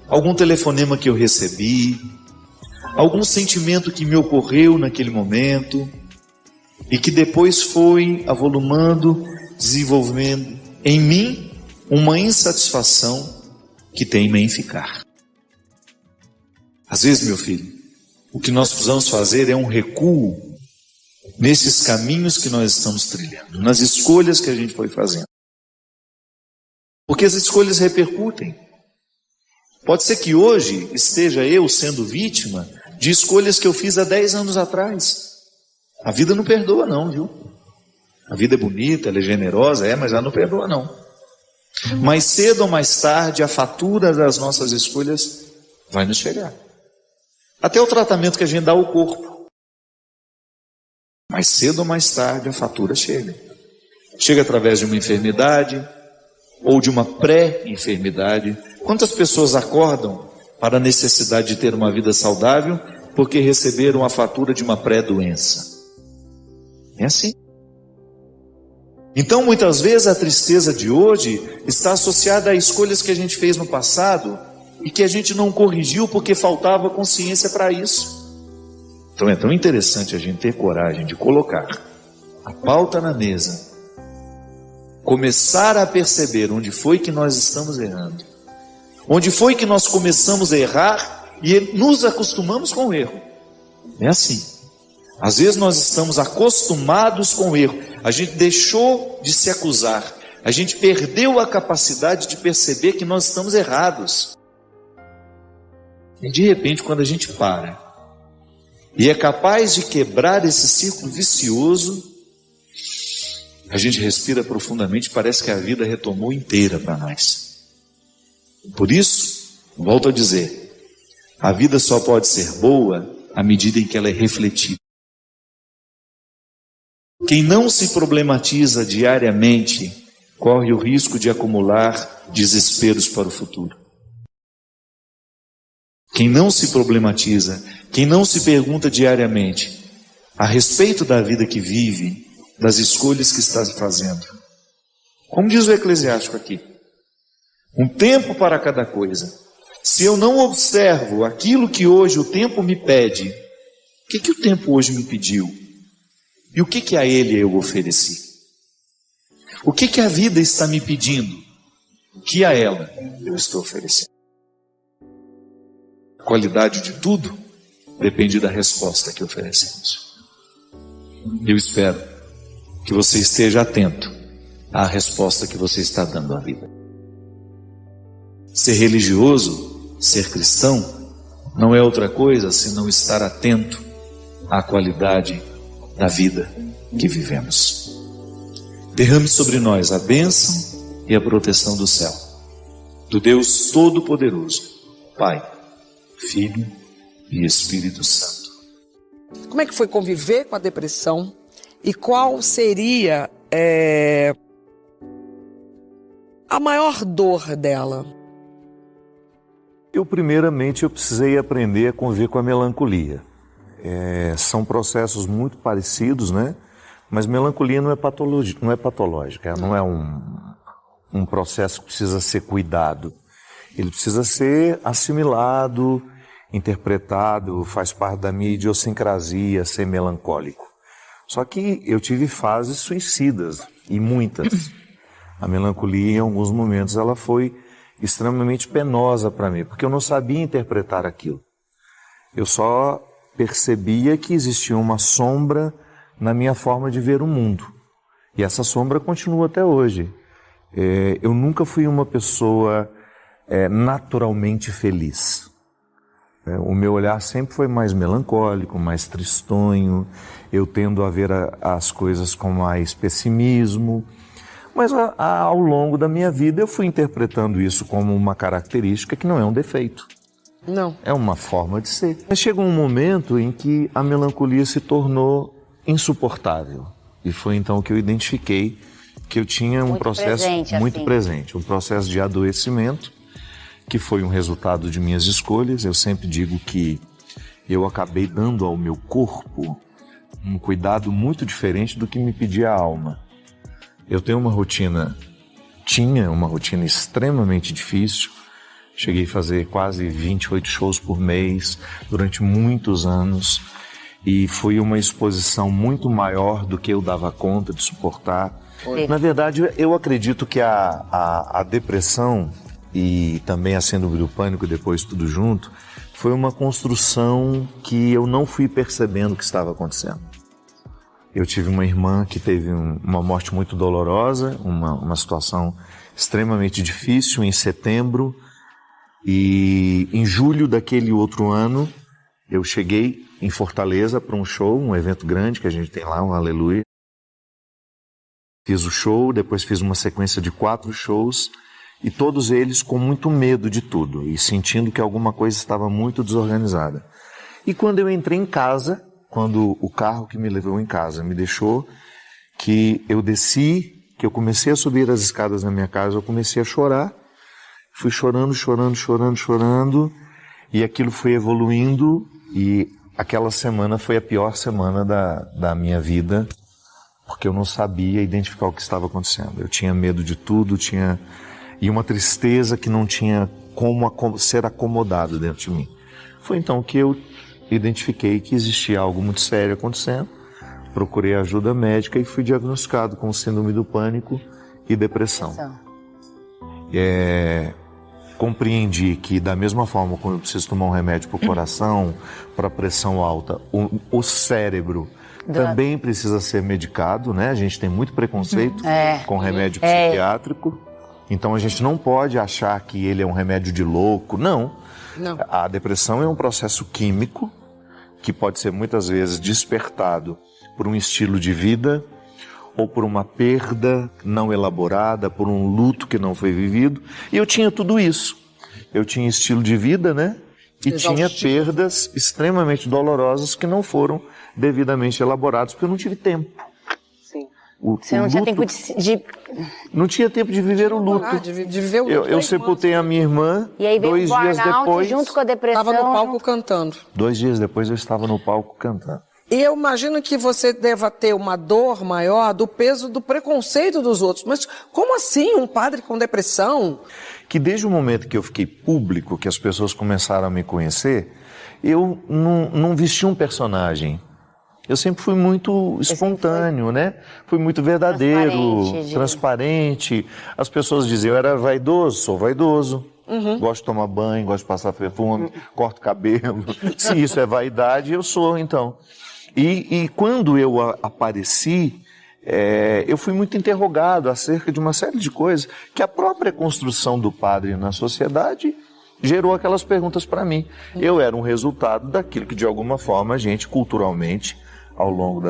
algum telefonema que eu recebi, algum sentimento que me ocorreu naquele momento e que depois foi avolumando, desenvolvendo em mim uma insatisfação que teima em ficar. Às vezes, meu filho, o que nós precisamos fazer é um recuo nesses caminhos que nós estamos trilhando, nas escolhas que a gente foi fazendo. Porque as escolhas repercutem. Pode ser que hoje esteja eu sendo vítima de escolhas que eu fiz há 10 anos atrás. A vida não perdoa não, viu? A vida é bonita, ela é generosa, mas ela não perdoa não. Mais cedo ou mais tarde, a fatura das nossas escolhas vai nos chegar. Até o tratamento que a gente dá ao corpo. Mais cedo ou mais tarde, a fatura chega. Chega através de uma enfermidade ou de uma pré-enfermidade. Quantas pessoas acordam para a necessidade de ter uma vida saudável porque receberam a fatura de uma pré-doença? É assim. Então, muitas vezes, a tristeza de hoje está associada a escolhas que a gente fez no passado e que a gente não corrigiu porque faltava consciência para isso. Então, é tão interessante a gente ter coragem de colocar a pauta na mesa, começar a perceber onde foi que nós estamos errando, onde foi que nós começamos a errar e nos acostumamos com o erro. É assim. Às vezes nós estamos acostumados com o erro. A gente deixou de se acusar. A gente perdeu a capacidade de perceber que nós estamos errados. E de repente, quando a gente para e é capaz de quebrar esse círculo vicioso, a gente respira profundamente, parece que a vida retomou inteira para nós. Por isso, volto a dizer, a vida só pode ser boa à medida em que ela é refletida. Quem não se problematiza diariamente corre o risco de acumular desesperos para o futuro. Quem não se problematiza, quem não se pergunta diariamente a respeito da vida que vive, das escolhas que está fazendo. Como diz o Eclesiástico aqui, um tempo para cada coisa. Se eu não observo aquilo que hoje o tempo me pede, o que o tempo hoje me pediu? E o que a ele eu ofereci? O que a vida está me pedindo? O que a ela eu estou oferecendo? A qualidade de tudo depende da resposta que oferecemos. Eu espero que você esteja atento à resposta que você está dando à vida. Ser religioso, ser cristão, não é outra coisa senão estar atento à qualidade da vida que vivemos. Derrame sobre nós a bênção e a proteção do céu, do Deus Todo-Poderoso, Pai, Filho e Espírito Santo. Como é que foi conviver com a depressão e qual seria a maior dor dela? Primeiramente, eu precisei aprender a conviver com a melancolia. São processos muito parecidos, né? Mas melancolia não é patológica, não é um processo que precisa ser cuidado. Ele precisa ser assimilado, interpretado, faz parte da minha idiosincrasia ser melancólico. Só que eu tive fases suicidas, e muitas. A melancolia, em alguns momentos, ela foi extremamente penosa para mim, porque eu não sabia interpretar aquilo. Eu só percebia que existia uma sombra na minha forma de ver o mundo. E essa sombra continua até hoje. Eu nunca fui uma pessoa naturalmente feliz. O meu olhar sempre foi mais melancólico, mais tristonho. Eu tendo a ver as coisas com mais pessimismo. Mas ao longo da minha vida eu fui interpretando isso como uma característica que não é um defeito. Não. É uma forma de ser. Mas chegou um momento em que a melancolia se tornou insuportável. E foi então que eu identifiquei que eu tinha um processo muito presente, um processo de adoecimento, que foi um resultado de minhas escolhas. Eu sempre digo que eu acabei dando ao meu corpo um cuidado muito diferente do que me pedia a alma. Eu tenho tinha uma rotina extremamente difícil. Cheguei a fazer quase 28 shows por mês durante muitos anos. E foi uma exposição muito maior do que eu dava conta de suportar. Na verdade, eu acredito que a depressão e também a síndrome do pânico, depois tudo junto, foi uma construção que eu não fui percebendo o que estava acontecendo. Eu tive uma irmã que teve uma morte muito dolorosa, uma situação extremamente difícil em setembro. E em julho daquele outro ano, eu cheguei em Fortaleza para um show, um evento grande que a gente tem lá, um Aleluia. Fiz o show, depois fiz uma sequência de 4 shows, e todos eles com muito medo de tudo, e sentindo que alguma coisa estava muito desorganizada. E quando eu entrei em casa, quando o carro que me levou em casa me deixou, que eu desci, que eu comecei a subir as escadas na minha casa, eu comecei a chorar. Fui chorando, e aquilo foi evoluindo, e aquela semana foi a pior semana da minha vida, porque eu não sabia identificar o que estava acontecendo. Eu tinha medo de tudo, e uma tristeza que não tinha como ser acomodado dentro de mim. Foi então que eu identifiquei que existia algo muito sério acontecendo, procurei ajuda médica e fui diagnosticado com síndrome do pânico e depressão. compreendi que da mesma forma como eu preciso tomar um remédio para o coração, para pressão alta, o cérebro também precisa ser medicado, né? A gente tem muito preconceito com remédio psiquiátrico, então a gente não pode achar que ele é um remédio de louco, não. A depressão é um processo químico que pode ser muitas vezes despertado por um estilo de vida, ou por uma perda não elaborada, por um luto que não foi vivido. E eu tinha tudo isso. Eu tinha estilo de vida, né? E tinha perdas extremamente dolorosas que não foram devidamente elaboradas, porque eu não tive tempo. Sim. Você não tinha tempo de... Não tinha tempo de viver o luto. De viver o luto. Eu sepultei a minha irmã, e aí veio 2 dias depois... junto com a depressão... Estava no palco cantando. 2 dias depois eu estava no palco cantando. E eu imagino que você deva ter uma dor maior do peso do preconceito dos outros. Mas como assim um padre com depressão? Que desde o momento que eu fiquei público, que as pessoas começaram a me conhecer, eu não vesti um personagem. Eu sempre fui muito espontâneo, né? Fui muito verdadeiro, transparente. As pessoas diziam, eu era vaidoso, sou vaidoso. Gosto de tomar banho, gosto de passar perfume, corto cabelo. Se isso é vaidade, eu sou, então. E quando eu apareci, eu fui muito interrogado acerca de uma série de coisas que a própria construção do padre na sociedade gerou aquelas perguntas para mim. Eu era um resultado daquilo que, de alguma forma, a gente, culturalmente, ao longo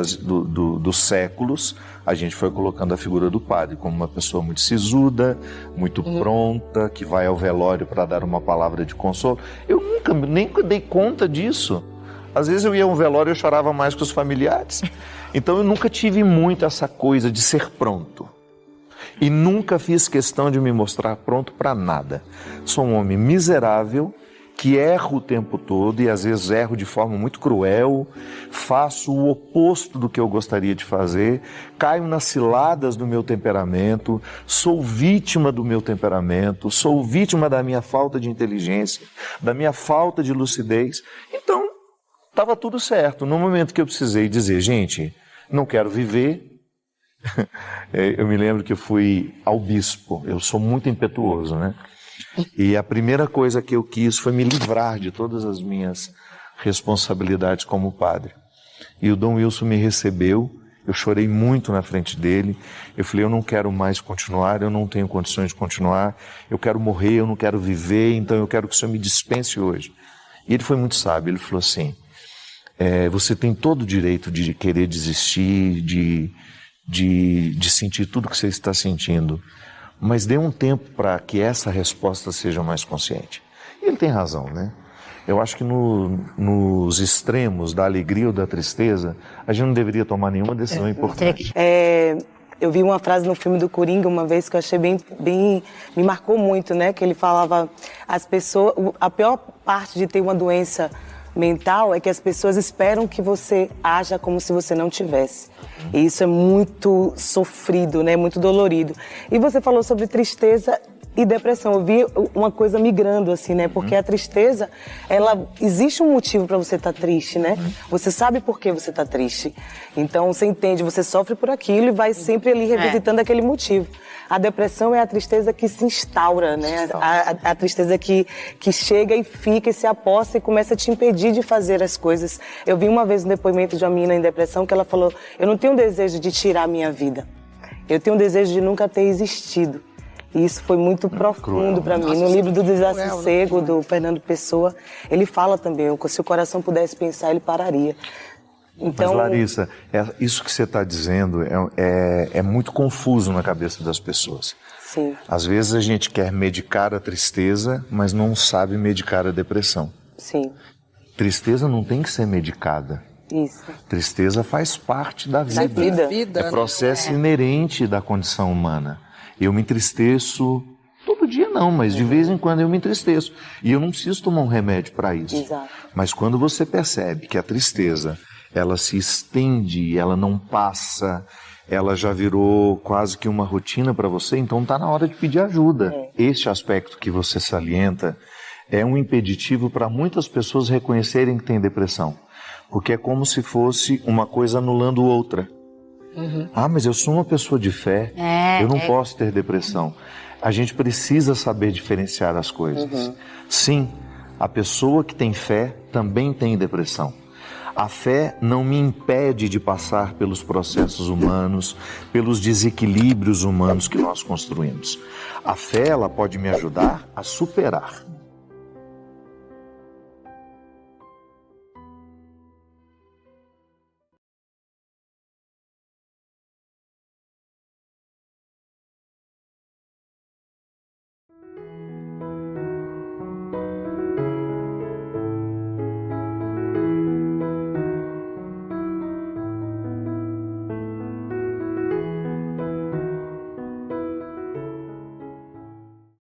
dos séculos, a gente foi colocando a figura do padre como uma pessoa muito sisuda, muito pronta, que vai ao velório para dar uma palavra de consolo. Eu nunca nem dei conta disso. Às vezes eu ia a um velório e eu chorava mais que os familiares. Então eu nunca tive muito essa coisa de ser pronto. E nunca fiz questão de me mostrar pronto para nada. Sou um homem miserável, que erro o tempo todo e às vezes erro de forma muito cruel, faço o oposto do que eu gostaria de fazer, caio nas ciladas do meu temperamento, sou vítima do meu temperamento, sou vítima da minha falta de inteligência, da minha falta de lucidez. Então, estava tudo certo. No momento que eu precisei dizer, gente, não quero viver, eu me lembro que eu fui ao bispo, eu sou muito impetuoso, né? E a primeira coisa que eu quis foi me livrar de todas as minhas responsabilidades como padre. E o Dom Wilson me recebeu, eu chorei muito na frente dele, eu falei, eu não quero mais continuar, eu não tenho condições de continuar, eu quero morrer, eu não quero viver, então eu quero que o senhor me dispense hoje. E ele foi muito sábio, ele falou assim, você tem todo o direito de querer desistir, de sentir tudo que você está sentindo, mas dê um tempo para que essa resposta seja mais consciente. E ele tem razão, né? Eu acho que nos extremos da alegria ou da tristeza, a gente não deveria tomar nenhuma decisão importante. Eu vi uma frase no filme do Coringa uma vez que eu achei bem me marcou muito, né? Que ele falava, as pessoas, a pior parte de ter uma doença mental é que as pessoas esperam que você haja como se você não tivesse. E isso é muito sofrido, né? Muito dolorido. E você falou sobre tristeza e depressão. Eu vi uma coisa migrando, assim, né? Porque a tristeza, existe um motivo para você estar triste, né? Você sabe por que você está triste. Então, você entende, você sofre por aquilo e vai sempre ali revisitando aquele motivo. A depressão é a tristeza que se instaura, né? A tristeza que chega e fica e se aposta e começa a te impedir de fazer as coisas. Eu vi uma vez um depoimento de uma menina em depressão que ela falou, eu não tenho um desejo de tirar a minha vida. Eu tenho um desejo de nunca ter existido. E isso foi muito profundo para mim. No livro do Desassossego, do Fernando Pessoa, ele fala também, se o coração pudesse pensar, ele pararia. Então... Mas, Larissa, isso que você está dizendo é muito confuso na cabeça das pessoas. Sim. Às vezes a gente quer medicar a tristeza, mas não sabe medicar a depressão. Sim. Tristeza não tem que ser medicada. Isso. Tristeza faz parte da vida. É processo inerente da condição humana. Eu me entristeço, todo dia não, mas de vez em quando eu me entristeço. E eu não preciso tomar um remédio para isso. Exato. Mas quando você percebe que a tristeza, ela se estende, ela não passa, ela já virou quase que uma rotina para você, então está na hora de pedir ajuda. Este aspecto que você salienta é um impeditivo para muitas pessoas reconhecerem que tem depressão. Porque é como se fosse uma coisa anulando outra. Mas eu sou uma pessoa de fé, eu não posso ter depressão. A gente precisa saber diferenciar as coisas. Sim, a pessoa que tem fé também tem depressão. A fé não me impede de passar pelos processos humanos, pelos desequilíbrios humanos que nós construímos. A fé, ela pode me ajudar a superar.